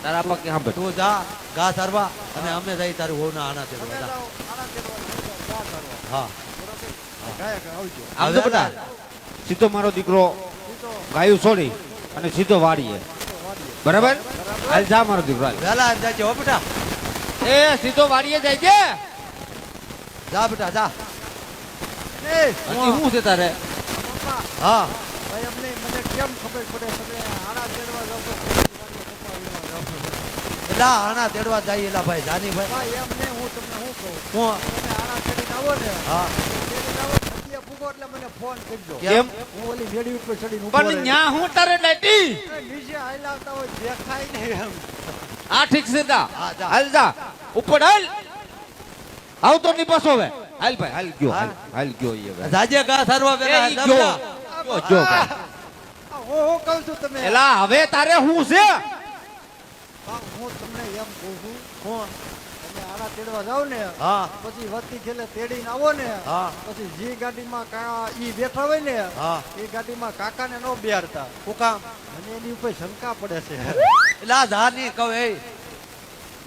તારા પગ કે સાંભળ તું જા ઘા સારવા અને અમે જઈ તારી વહુના આના તે બધા. હા આમ તો બટા સીધો મારો દીકરો ગાયું છોડી અને સીધો વાડીએ બરાબર હાલ જા મારો દીકરો હાલ. વહેલા એમ જાય છે, હો બેટા એ સીધો વાડીએ જાય છે જા બેટા જા હજી શું છે તારે હા ભાઈ અમને મને કેમ ખબર પડે તમે આડા તેડવા જાવ તો એલા આના તેડવા જાય એલા ભાઈ જાની ભાઈ ભાઈ એમ નહીં હું તમને શું કહું હું તમે આડા તેડીને આવો ને હા તેડીને આવો ખટિયા પૂગો એટલે મને ફોન કરજો કેમ હું ઓલી મેડી ઉપર ચડીને ઊભો પણ રહીશ. ન્યા હું તારે લાટી એ નીચે હાલાવતા હોય દેખાય નહીં એમ આ ઠીક છે જા હા, જા. હાલ જા ઉપર હાલ આવતો નહીં પાછો હવે હાલ ભાઈ હાલ ગયો હા. હાલ ગયો ઈ હવે જાજે ઘા સારવા એ પેલા ઈ જા ગયો બેટા. જો ભાઈ. હું કહું છું તમે એલા હવે તારે શું છે હા, હું તમને એમ કહું છું હું તમે આડા તેડવા જાવ ને હા પછી વતી છેલ્લે તેડીને આવો ને હા પછી જે ગાડીમાં ઈ બેઠા હોય ને હા એ ગાડીમાં કાકાને ન બેહાડતા હું કામ મને એની ઉપર શંકા પડે છે એલા જાની કહું એ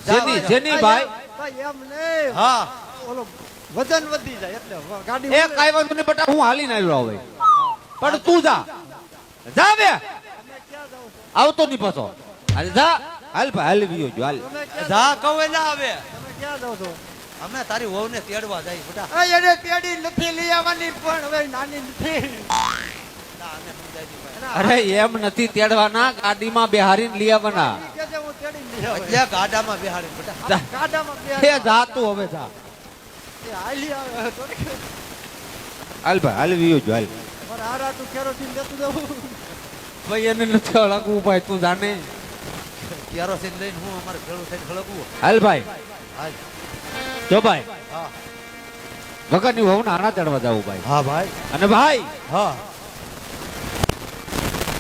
જેની જેની ભાઈ ભાઈ એમ નહીં હા ઓલો વજન વધી જાય એટલે ગાડી એ કાઈ વાંધો નહીં બટા હું હાલીને આવ્યો હવે પણ તું જા જા બે તમે ક્યાં જાવ છો આવતો નહીં પાછો હાલ જા હાલ ભાઈ હાલ ગયો જો હાલ તમે ક્યાં જા કહું એલા હવે તમે ક્યાં જાવ છો અમે તારી વહુને તેડવા જાય બેટા એને પેડી નથી લઈ આવવાની પણ હવે નાની નથી ના, અમે સમજાય નહીં ભાઈ. અરે એમ નથી તેડવાના ગાડીમાં બેહારીને લઈ આવવાના કે છે હું તેડીને લઈ આવું. એટલે ગાડામાં બેહાડી બેટા જા. ગાડામાં એ બેહાડી. જા તું હવે જા એ હાલી આવે તો ને. હાલ ભાઈ હાલ ગયો જો હાલ મારે હારાટું કેરોસીન લેતું જવું ભાઈ એને નથી હળગવું ભાઈ તું જાણે કેરોસીન લઈને હું અમારે ભેળું થઈને ખળગવું હાલ ભાઈ હાલ. જો ભાઈ હા વગરની વહુના આના ચડવા જવું ભાઈ હા ભાઈ અને ભાઈ હા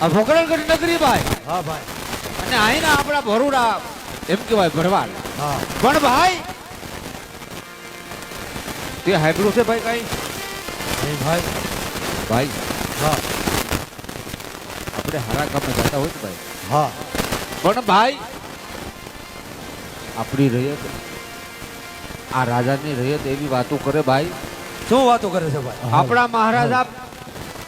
આ ભોગરણગઢ નગરી ભાઈ હા ભાઈ અને અહીંના આપણા ભરૂડા એમ કહેવાય ભરવાડ હા પણ ભાઈ તે હાઈબ્રો છે ભાઈ કઈ નહીં ભાઈ ભાઈ હા આપણે હારા કામે જતા હોય ને ભાઈ હા પણ ભાઈ આપણી રયત આ રાજાની રયત એવી વાતો કરે ભાઈ શું વાતો કરે છે ભાઈ આપણા મહારાજા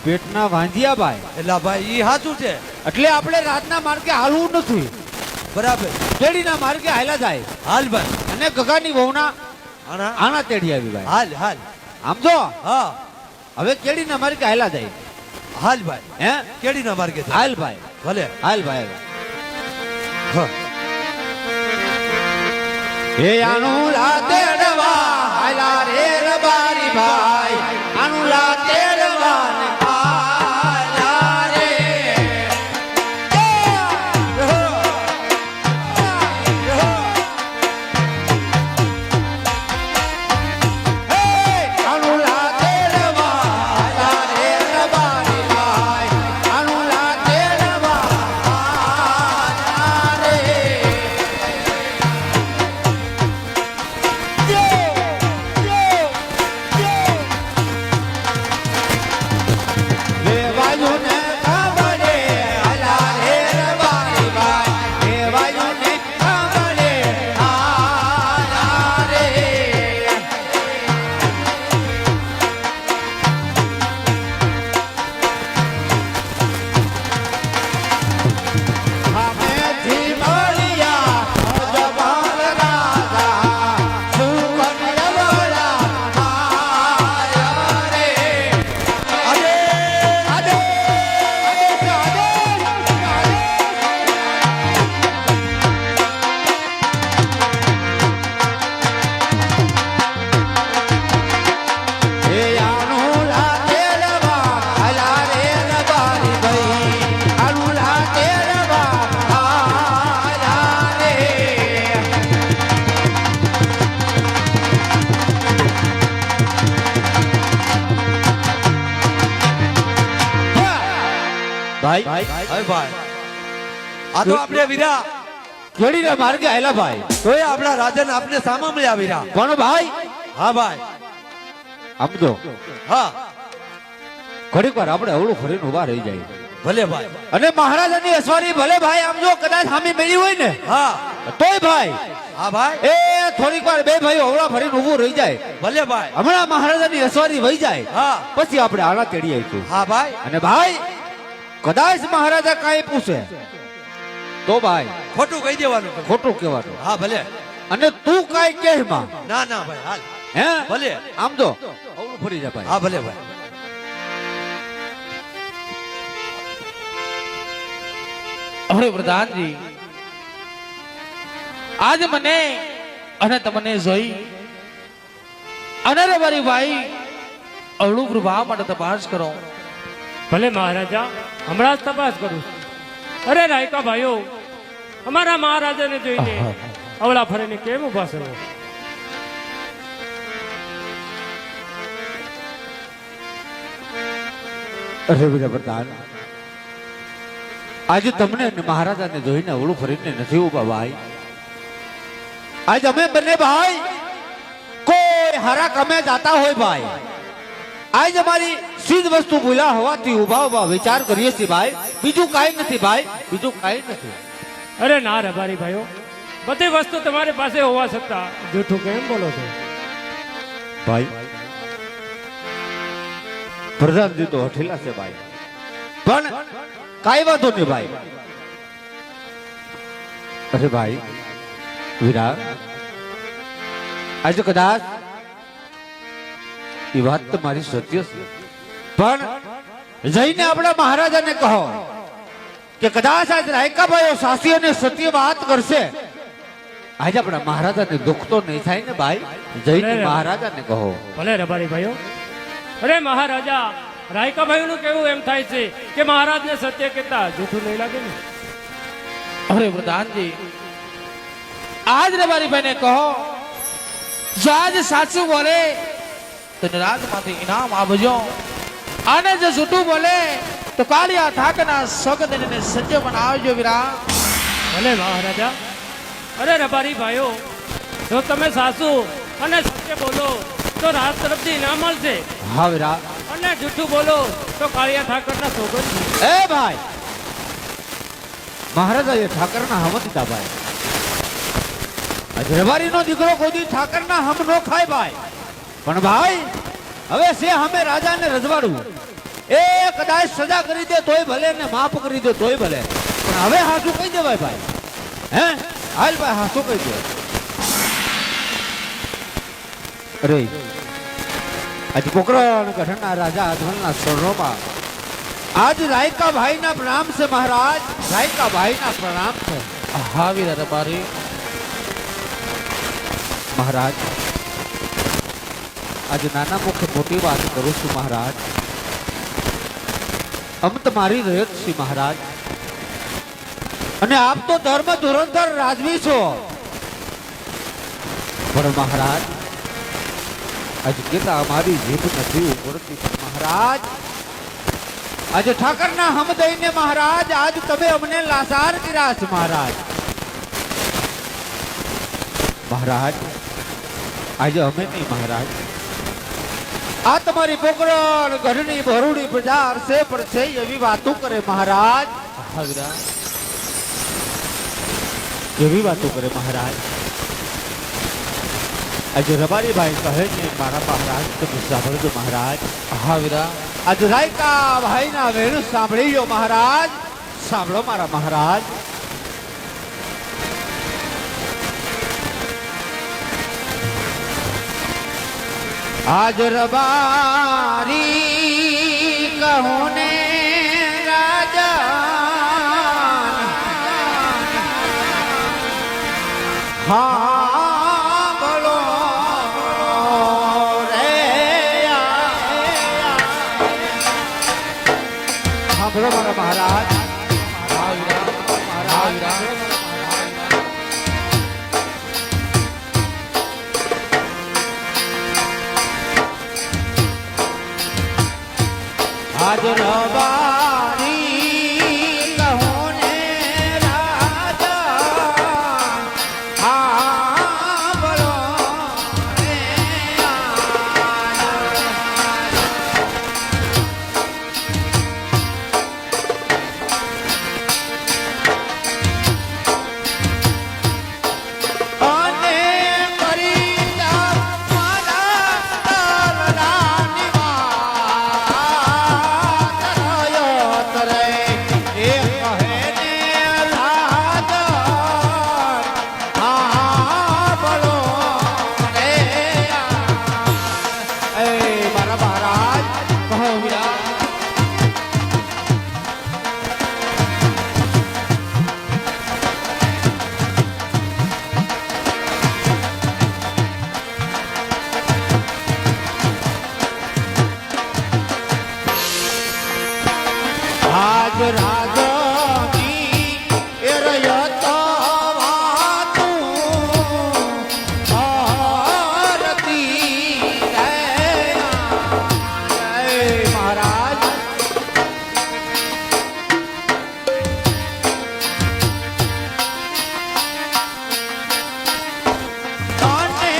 પેટના વાંજિયા ભાઈ એટલે ભાઈ ઈ સાચું છે એટલે આપણે રાતના માર્ગે હાલવું નથી બરાબર તેડીના માર્ગે હાલ્યા જાય હાલ ભાઈ અને ગગાની વહુના આના આના તેડી આવી ભાઈ હાલ હાલ આમ જો હા હવે કેડીના માર્ગે હાલ્યા જાય હાલ ભાઈ હે કેડીના માર્ગે છે. હાલ ભાઈ ભલે હાલ ભાઈ હા હે આનુલા તેડવા હાલા રે રબારી ભાઈ આનુલા તેડવા ને હાલા રે હે આનુલા તેડવા હાલા રે રબારી ભાઈ આનુલા તેડવા હાલા રે ભાઈ હવે ભાઈ આ તો આપણે વીરા કેડીના માર્ગે આયલા ભાઈ તોય આપણા રાજન આપને સામા મળ્યા વીરા પણ ભાઈ હા ભાઈ આમ તો હા ઘડીક વાર આપણે અવળું ફરીને ઉભા રહી જાય ભલે ભાઈ અને મહારાજાની અસવારી ભલે ભાઈ આમ જો કદાચ સામે મળી હોય ને હા તોય ભાઈ હા ભાઈ એ થોડીક વાર બે ભાઈ અવળા ફરીને ઊભું રહી જાય ભલે ભાઈ હમણાં મહારાજાની અસવારી વહી જાય હા પછી આપણે આના તેડી આવીશું હા ભાઈ અને ભાઈ કદાચ મહારાજા કાંઈ પૂછે તો ભાઈ ખોટું કહી દેવાનું ખોટું કહેવાનું હા ભલે અને તું કાંઈ કહે માં ના ના ભાઈ હાલ હે ભલે આમ તો અવળું ફરી જાય ભાઈ હા ભલે ભાઈ અરે પ્રધાનજી આજ મને અને તમને જોઈ અને રે મારી ભાઈ અવળું પ્રભાવ માટે તપાસ કરો. ભલે મહારાજા હમણાં જ તપાસ કરું છું. અરે રાયકા ભાઈઓ અમારા મહારાજાને જોઈને અવળા ફરીને કેમ ઉભા છો? અરે બધા પ્રધાન આજે તમને અને મહારાજાને જોઈને અવળું ફરીને નથી ઉભા ભાઈ. આજ અમે બંને ભાઈ કોઈ હારા કમે જાતા હોય ભાઈ. આજ અમારી સીધ વસ્તુ ભૂલા હોવાથી ઉભા ઉભા વિચાર કરીએ છીએ ભાઈ. બીજું કાંઈ નથી ભાઈ, બીજું કાંઈ નથી. અરે ના રબારી ભાઈઓ, બધી વસ્તુ તમારી પાસે હોવા છતાં જૂઠું કેમ બોલો છો? ભાઈ પ્રધાનજી તો હઠેલા છે ભાઈ, પણ કાંઈ વાંધો નહીં ભાઈ. અરે ભાઈ વીરા, આજે કદાચ એ વાત તમારી સત્ય છે, પણ જઈને આપણા મહારાજાને કહો કે કદાચ આજ રાયકાભાઈઓ સાસી અને સત્ય વાત કરશે. આજે આપણા મહારાજાને દુઃખ તો નહીં થાય ને ભાઈ. જઈને મહારાજાને કહો. ભલે રબારી ભાઈઓ. અરે મહારાજા રાયકાભાઈ નું કેવું એમ થાય છે કે મહારાજને સત્ય કહેતા જૂઠું નહીં લાગે ને? અરે પ્રધાનજી આજ રે મારી ભાઈને કહો, જો આજ સાચું બોલે તો રાજમાંથી ઇનામ આપજો, અને જો જૂઠું બોલે તો કાલિયા ઠાકરના સોગંદને સજ્જ બનાવજો વીરા. ભલે મહારાજા. અરે રબારી ભાઈઓ, જો તમે સાસુ અને સત્ય બોલો તો રાજ તરફથી ઇનામ મળશે, હા વીરા. અને જૂઠું બોલો તો કાળિયા ઠાકરના સોગંદ છે. એ ભાઈ મહારાજા એ ઠાકરના હમ દીધા ભાઈ. રબારી નો દીકરો કોઈ ઠાકરના હમ નો ખાય ભાઈ. પણ ભાઈ હવે છે હમે રાજાને રજવાડવું. એ કદાચ સજા કરી દે તોય ભલે ને માફ કરી દે તોય ભલે, પણ હવે હાસુ કહી દેવાય ભાઈ. હે હાલ ભાઈ હાસુ કહી દે. અરે આજે પોકરણ ગઢના રાજા અધવલના શરણોમાં આજ રાયકા ભાઈના પ્રણામ છે મહારાજ. રાયકા ભાઈના પ્રણામ છે હા વીરા રબારી. મહારાજ. આજે નાના મુખે મોટી વાત કરું છું મહારાજ. અમ તમારી રયત છે મહારાજ, અને આપ તો ધર્મ ધુરંધર રાજવી છો. પણ મહારાજ આજે કેતા અમારી જીભ નથી ઉપડતી. મહારાજ આજે ઠાકરના હમ દઈને મહારાજ આજ તમે અમને લાચાર કર્યા છે મહારાજ. મહારાજ આજે અમે નહીં મહારાજ, આ તમારી પોકરણ ગઢની ભરૂડી બજાર છે પણ છે એવી વાતો કરે મહારાજ. હા વીરા. એવી વાતો કરે મહારાજ. આજે રબારી ભાઈ કહે છે મારા મહારાજ તમે સાંભળજો મહારાજ. હા વીરા. આજે રાયકા ભાઈના વેણ સાંભળી લો મહારાજ. સાંભળો મારા મહારાજ. આજ રબારી કહો ને રાજા, હા બોલો રે. સાંભળો મારા મહારાજ. હા વીરા. હા વીરા. આજ રબારી આજ રાજની એ રયત વાતું ભારતી દયા. જય મહારાજ. અને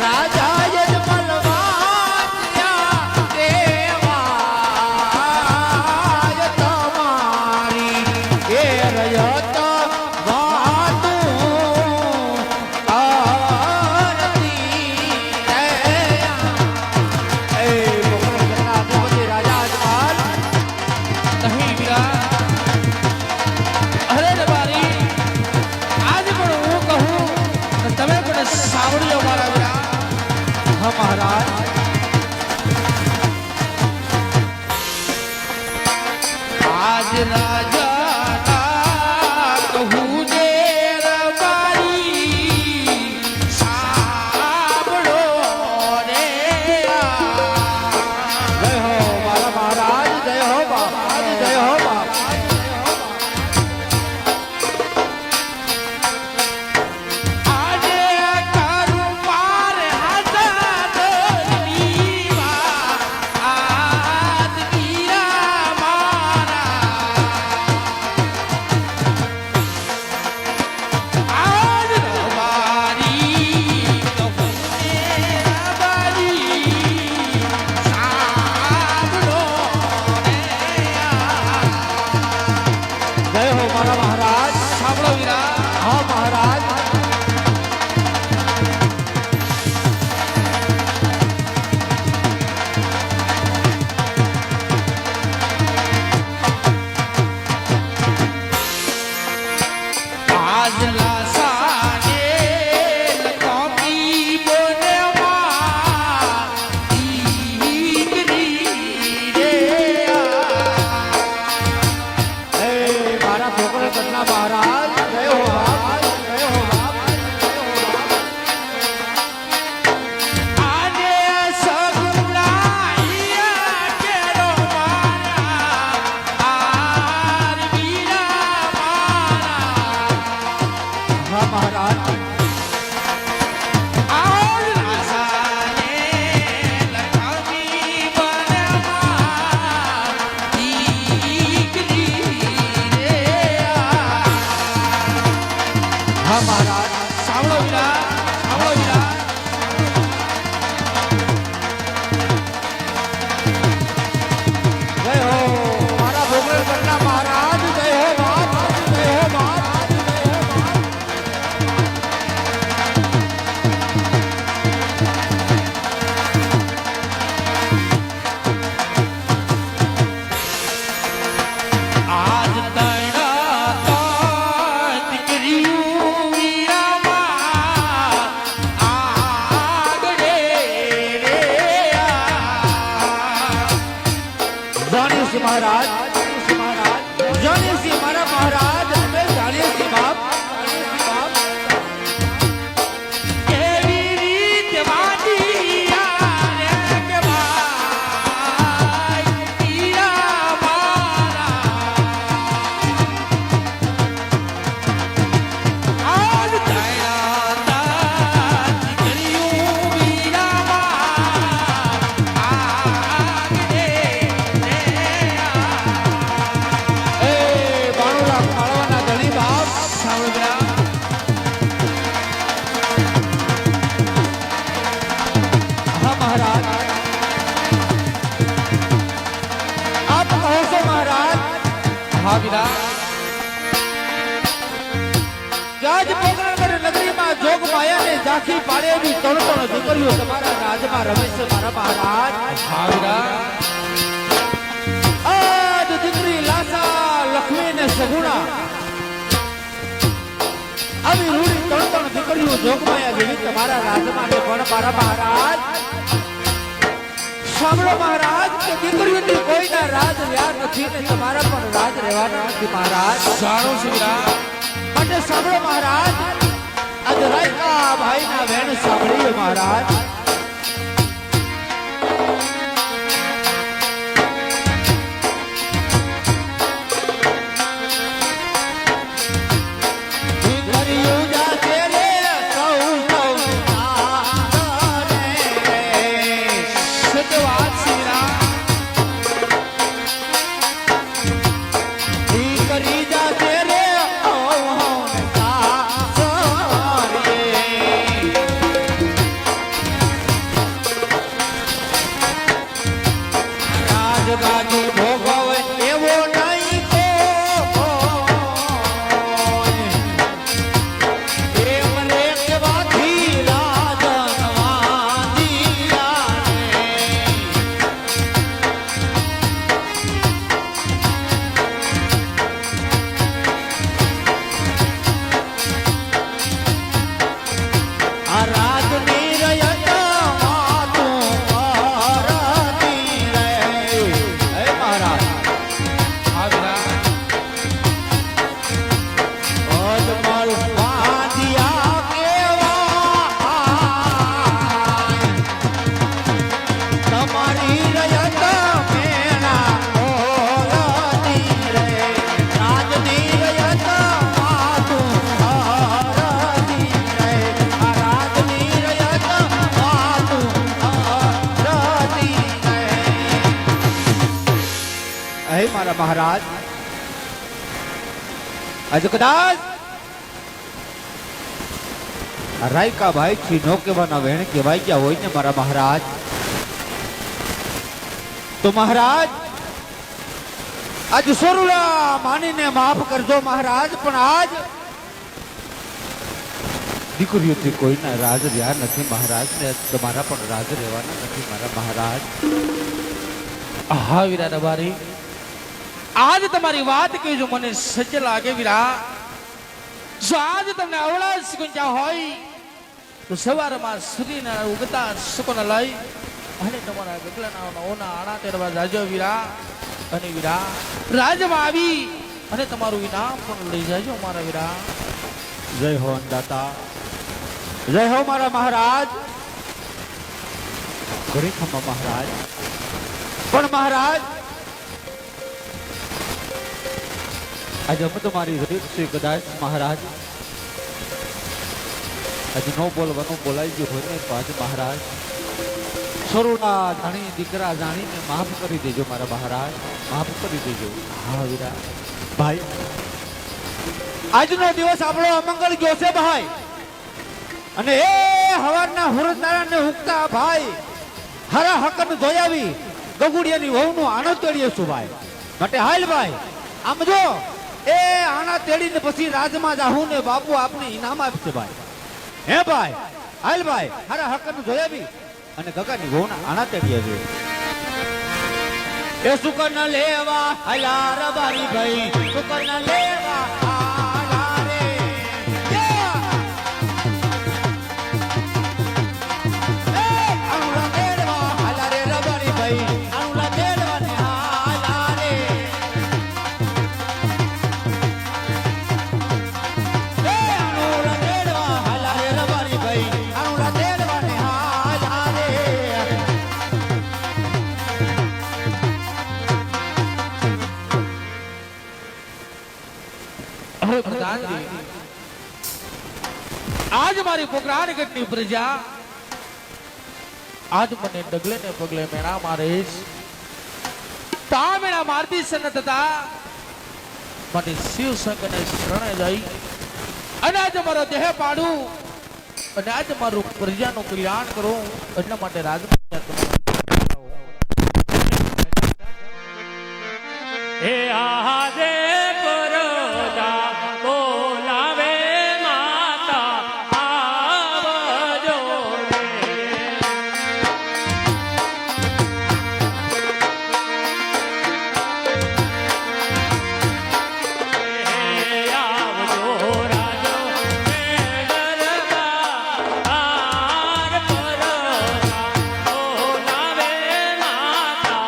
રાજાએ જ મલવાચ્યા દેવાય તમારી એ રયત વાતું ભારતી દયા. એ ભગવાનના અધિપતિ રાજા અજમાલ. નહીં વીરા અરે રબારી આજ પણ હું કહું તો તમે પણ સાંભળ્યો મારા વીરા. હા મહારાજ. આજ રાજા કહું દે રબારી સાંભળો રે જય હો મારા મહારાજ. જય હો મહારાજ. જય હો મહારાજ. આજે કરું પાર હાથ દીવા આજ વીરા મારા આજ રબારી કહું દે રબારી સાંભળો રે જય હો મારા મહારાજ. સાંભળો વીરા. હા મહારાજ. આજ લાસાને લખોમી બોલમાં દીકરી રે એ મારા છોકરા કરના મહારાજ. જય હો બાપ. જય હો બાપ. આને સગુણાઈયા કેરો મારા આર વીરા મારા હા મહારાજ. આજ લાસાને લખોમી બોલમાં દીકરી રે હા મહારાજ. સાંભળો વીરા. સાંભળો વીરા. જય હો મારા ભોગળ કરના મહારાજ. જય હો બાપ. જય હો બાપ. જય હો બાપ. આજ તણા તાત કર્યું વીરામાં આગળે રે જાણીએ છીએ મહારાજ. જાણીએ છીએ મારા મહારાજ. અમે જાણીએ છીએ બાપ. જાણીએ છીએ બાપ. કેવી રીતે વાડિયા રે કે ભાઈ વીરા મારા આજ તણા તાત કર્યું વીરામાં આગળે રે એ 92 લાખ માળવાના ધણી બાપ. સાંભળો વીરા. હા મહારાજ. આપ કહો છો મહારાજ. હા વીરા. જાજ પોકરણગઢ નગરીમાં જોગ માયાને ઝાંખી પાડે એવી ત્રણ દીકરીઓ તમારા રાજમાં રમે છે મારા મહારાજ. હા વીરા. આજ દીકરી લાસા લક્ષ્મી ને સગુણા આવી રૂડી ત્રણ દીકરીઓ જોગમાયા જેવી તમારા રાજમાં ને પણ મારા મહારાજ. સાંભળો મહારાજ કે દીકરીઓની કોઈના રાજ રહ્યા નથી ને તમારા પણ રાજ રહેવાના નથી મહારાજ. જાણું છું વીરા. માટે સાંભળો મહારાજ. આજ રાયકા ભાઈના વેણ સાંભળીએ મહારાજ. અમારી રયત મેણા ઓલતી રે રાજની રયત માતું હરતી રે આ રાજની રયત માતું હરતી રે હે મારા મહારાજ આજે કદાચ રાયકા ભાઈ થી નો કહેવાના વેણ કહેવાય ગયા હોય ને મારા મહારાજ તો મહારાજ આજ સોરુલા માનીને માફ કરજો મહારાજ પણ આજ દીકરીઓથી કોઈના રાજ રહ્યા નથી મહારાજ ને તમારા પણ રાજ રહેવાના નથી મારા મહારાજ હા વીરા રબારી આજ તમારી વાત કહી જો મને સજ્જ લાગે વીરા જો આજ તમને અવળા સિકુંજા હોય તો સવારમાં સૂર્યના ઉગતા સુકોને લઈ અને તમારા ગગલાના ઓના આણા તેરવા જાજો વીરા અને વીરા રાજમાં આવી અને તમારું ઇનામ પણ લઈ જાજો મારા વીરા જય હો અન્નદાતા જય હો મારા મહારાજ ઘડી ખમા મહારાજ પણ મહારાજ આજે અમે તમારી રીત છે કદાચ મહારાજ આજે નો બોલવાનું બોલાઈ ગયું હોય ને તો આજે મહારાજ સરુણા જાણી દીકરા જાણીને માફ કરી દેજો મારા મહારાજ માફ કરી દેજો હા વીરા ભાઈ આજનો દિવસ આપણો અમંગળ ગયો છે ભાઈ અને એ હવારના હુરદારાને ઉગતા ભાઈ હરા હકન ધોયાવી ગગુડિયાની વહુનું આનો તેડીએ છું ભાઈ માટે હાલ ભાઈ આમ જો એ આના તેડીને પછી રાજમાં જાહું ને બાપુ આપને ઇનામ આપશે ભાઈ હે ભાઈ હાલ ભાઈ હરા હકન ધોયાવી અને ગગાની વહુના આના તેડીએ છે એ સુકન લેવા હાલા રબારી ભાઈ સુકન લેવા હાલા રે આનુલા તેડવા હાલા રે રબારી ભાઈ આનુલા તેડવા ને હાલા રે આનુલા તેડવા હાલા રે રબારી ભાઈ આનુલા તેડવા ને હાલા રે હવે પ્રધાનજી આજ મારી પોકરાન ગઢની પ્રજા આજ મને ડગલે ને પગલે મેણા મારીશ તા મેણા મારતી સન્નત હતા માટે શિવ શંકરને શરણે જઈ અને આજે મારો દેહ પાડું અને આજે મારું પ્રજાનું કલ્યાણ કરું એટલા માટે હે આદે પરદા બોલાવે માતા આવજો રે હે આવજો રાજો મેડરવા આર પરદા બોલાવે માતા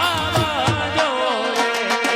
આવજો રે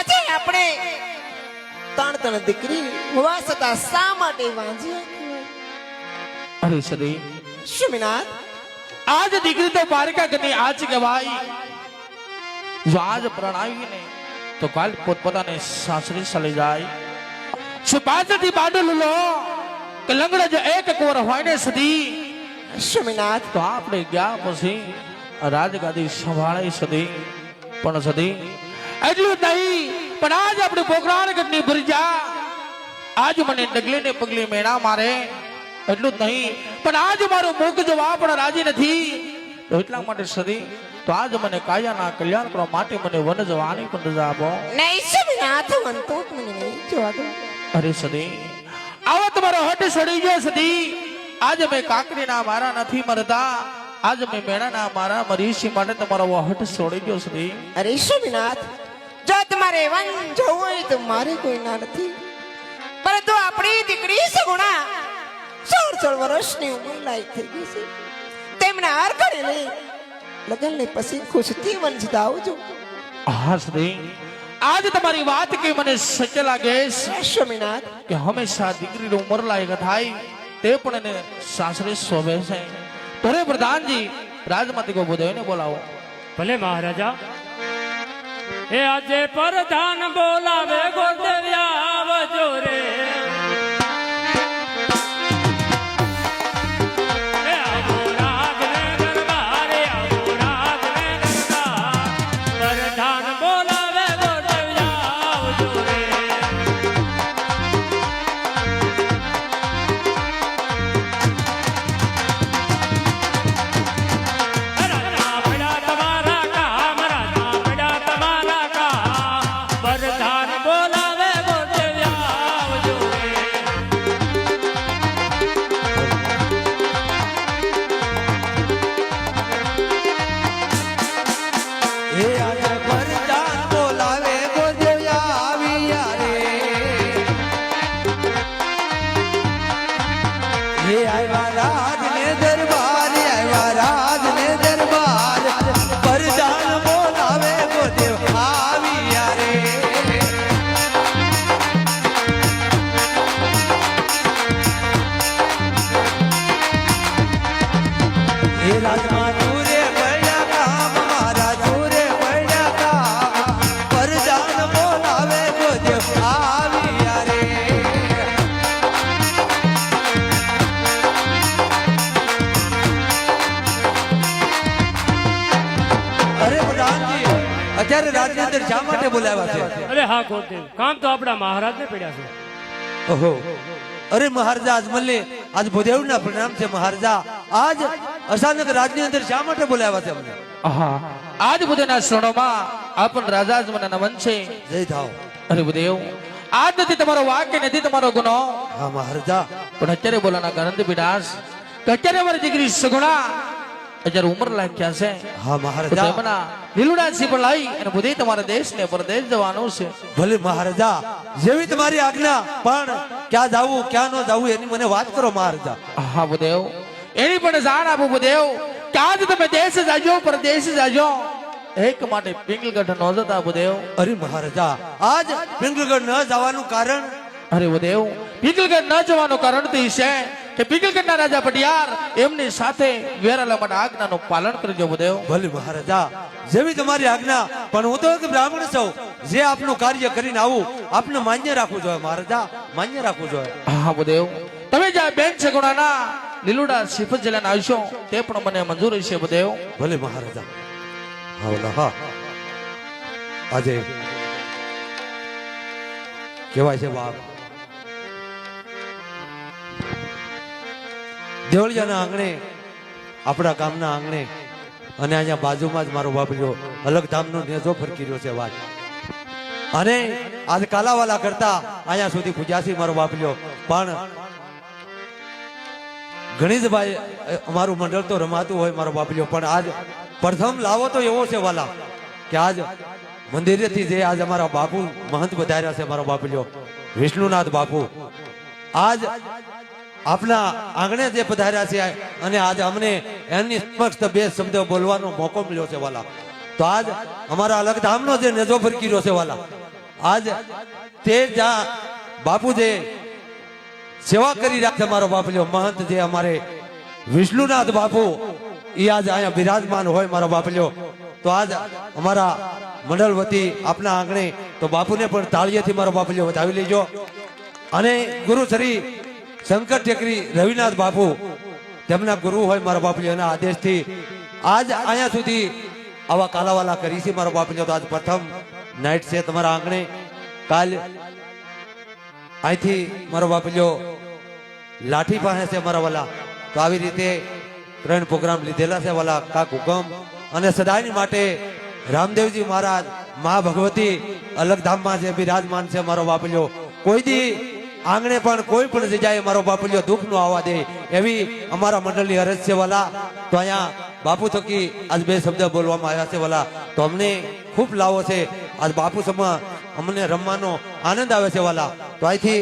આજે આપણે ત્રણ ત્રણ દીકરી હોવા છતાં શા માટે વાંજી અરે સદી સુમિનાથ આજ દીકરી તો પારકા ઘરની આજ કહેવાય જો આજ પ્રણાવી ને તો કાલ પોતપોતાને સાસરે ચલી જાય શું પાછળથી બાંધેલું લો કે લંગડા જો એક કોર હોય ને સદી સુમિનાથ તો આપણે ગયા પછી રાજગાદી સંભાળે સદી પણ સદી એટલું જ નહીં પણ આજ આપણે પોકરાણગઢની ભરજા આજ મને ડગલે ને પગલે મેણા મારે એટલું જ નહીં પણ આજ મારું મુખ જવા પણ રાજી નથી તો એટલા માટે સદી તો આજ મને કાયાના કલ્યાણ કરવા માટે મને વન જવાની પણ રજા આપો નહીં સુમિનાથ વંતો મને નહીં જોવા દો અરે સદી આવો તમારો હટ સડી ગયો સદી આજ મેં કાકડીના મારા નથી મરતા આજ મેં મેણાના મારા મરીશી માટે તમારો હટ છોડી ગયો સદી અરે સુમિનાથ જો તમારે વન જવું હોય તો મારે કોઈ ના નથી પરંતુ આપણી દીકરી સગુણા 16 વર્ષની ઉંમર લાયક થઈ ગઈ છે તેમના હાર કરી લઈ લગન ને પછી ખુશથી વન જતા આવજો હા સદી આજ તમારી વાત કે મને સત્ય લાગે છે સુમિનાથ કે હંમેશા દીકરીની ઉંમર લાયક થાય તે પણ એને સાસરે શોભે છે અરે પ્રધાનજી રાજમાતી કો બોલાવો ને બોલાવો ભલે મહારાજા એ આજે પ્રધાન બોલાવે ગોદવ્યા આવજો રે એ આવો રાજને દરબારે આવો રાજને દરબાર પ્રધાન બોલાવે ગોદવ્યા આવજો રે રાજા પડ્યા તમારા કામ રાજા પડ્યા તમારા કામ પ્રધાન બોલાવે ગોદવ્યા આવજો રે એ આજે પરજાન બોલાવે ગોદવ્યા આવ્યા રે એ આવ્યા રાજને દરબાર આવ્યા રાજને દરબાર પરજાન બોલાવે ગોદવ આવ્યા રે એ રાજમાં તુરે પડ્યા કામ મારા તુરે પડ્યા કામ પરજાન બોલાવે ગોદવ આવ્યા રે અરે પ્રધાનજી અત્યારે રાજની અંદર શા માટે બોલાવ્યા છે અરે હા ગોદેવ કામ તો આપણા મહારાજને પડ્યા છે ઓહો અરે મહારાજા આજ મલ્લે આજ ભૂદેવના પ્રણામ છે મહારાજા આજ અચાનક રાજની અંદર શા માટે બોલાવ્યા છે અમને હા આજ બુધના શ્રણોમાં આપણ રાજા જ મને નમન છે જય થાવ અરે બુદેવ આજ નથી તમારો વાક્ય નથી તમારો ગુનો હા મહારાજા પણ અત્યારે બોલાના ગણંત વિનાશ કે અત્યારે અમારી દીકરી સગુણા અત્યારે ઉંમર લાગ્યા છે હા તો મહારાજા તેમના લીલુડાથી પણ લાવી અને બુધે તમારા દેશને પરદેશ જવાનું છે ભલે મહારાજા જેવી તમારી આજ્ઞા પણ ક્યાં જાવું ક્યાં ન જાવું એની મને વાત કરો મહારાજા હા બુદેવ એની પણ જાણ આપું બુદેવ કે આજ તમે દેશ જાજો પરદેશ જાજો એક માટે પિંગલગઢ ન જતા બુદેવ અરે મહારાજા આજ પિંગલગઢ ન જવાનું કારણ અરે બુદેવ પિંગલગઢ ન જવાનું કારણ તો ઈ છે કે પિંગલગઢના રાજા પટિયાર એમની સાથે વેરાલા માટે આજ્ઞાનું પાલન કરજો બુદેવ ભલે મહારાજા જેવી તમારી આજ્ઞા પણ હું તો એક બ્રાહ્મણ છું જે આપનું કાર્ય કરીને આવું આપને માન્ય રાખવું જોઈએ મહારાજા માન્ય રાખવું જોઈએ હા બુદેવ તમે જ્યાં બેન સગુણાના લીલુડા સિફત જિલ્લાના આવશો તે પણ મને મંજૂર છે બુદેવ ભલે મહારાજા હા ઓલા હા આજે કેવાય છે બાપ દેવળિયાના આંગણે આપણા ગામના આંગણે અને અહીંયા બાજુમાં જ મારો બાપલ્યો અલગ ધામનો નેજો ફરકી રહ્યો છે વાત અને આજ કાલાવાલા કરતા અહીંયા સુધી પૂજ્યા છે મારો બાપલ્યો પણ ગણેશભાઈ અમારું મંડળ તો રમાતું હોય મારો બાપલ્યો પણ આજ પ્રથમ લાવો તો એવો છે વાલા કે આજ મંદિરેથી જે આજ અમારા બાપુ મહંત વધાર્યા છે મારો બાપલ્યો વિષ્ણુનાથ બાપુ આજ આપના આંગણે જે પધાર્યા છે અને આજ અમને એમની સમક્ષ બે શબ્દ બોલવાનો મોકો મળ્યો છે વાલા તો આજ અમારા અલગ ધામનો જે નેજો ફરકી રહ્યો છે વાલા આજ તે જ્યાં બાપુ જે સેવા કરી રહ્યા છે મારો બાપલ્યો મહંત જે અમારે વિષ્ણુનાથ બાપુ એ આજ અહીંયા બિરાજમાન હોય મારો બાપલ્યો તો આજ અમારા મંડળ વતી આપના આંગણે તો બાપુને પણ તાળીએથી મારો બાપલ્યો વધાવી લેજો અને ગુરુ શ્રી શંકર ટેકરી રવિનાથ બાપુ તેમના ગુરુ હોય મારા બાપલ્યોના આદેશથી આજ અહીંયા સુધી આવા કાલાવાલા કરી છે મારો બાપલ્યો તો આજ પ્રથમ નાઇટ છે તમારા આંગણે કાલ અહીંથી મારો બાપલ્યો લાઠી પાસે છે મારા વાલા તો આવી રીતે 3 પ્રોગ્રામ લીધેલા છે વાલા કાક હુકમ અને સદાયની માટે રામદેવજી મહારાજ મા ભગવતી અલગ ધામમાં છે બિરાજમાન છે મારો બાપલ્યો કોઈ દી આંગણે પણ કોઈ પણ જગ્યાએ મારો બાપલ્યો દુઃખ નો આવવા દે એવી અમારા મંડળની અરજ છે વાલા તો અહીંયા બાપુ થકી આજ 2 શબ્દ બોલવામાં આવ્યા છે વાલા તો અમને ખૂબ લાવો છે આજ બાપુ સમા અમને રમવાનો આનંદ આવે છે વાલા તો અહીંથી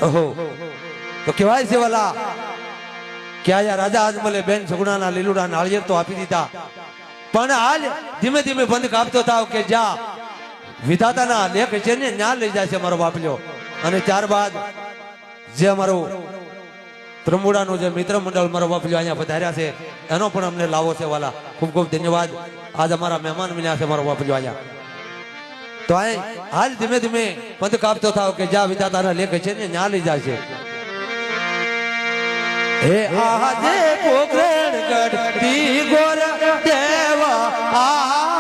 ઓહો તો કહેવાય છે વાલા કે આયા રાજા આજમલે બેન સગુણાના લીલુડા નાળિયેર તો આપી દીધા પણ આજ ધીમે ધીમે બંધ કાપતો થાવ કે જ્યાં વિધાતાના લેખ છે ને ન્યા લઈ જાય છે મારો બાપલ્યો અને ત્યારબાદ જે અમારું ત્રંબુડાનું જે મિત્ર મંડળ મારો બાપલ્યો અહીંયા પધાર્યા છે એનો પણ અમને લાવો છે વાલા ખૂબ ખૂબ ધન્યવાદ આજ અમારા મહેમાન બન્યા છે મારો બાપલ્યો અહીંયા તો હાલ ધીમે ધીમે બંધ કાપતો થાવ કે જ્યાં વિધાતાના લેખ છે ને ન્યા લઈ જાય છે હે આજે પોકરણ ગઢ તી ગોર દેવા આ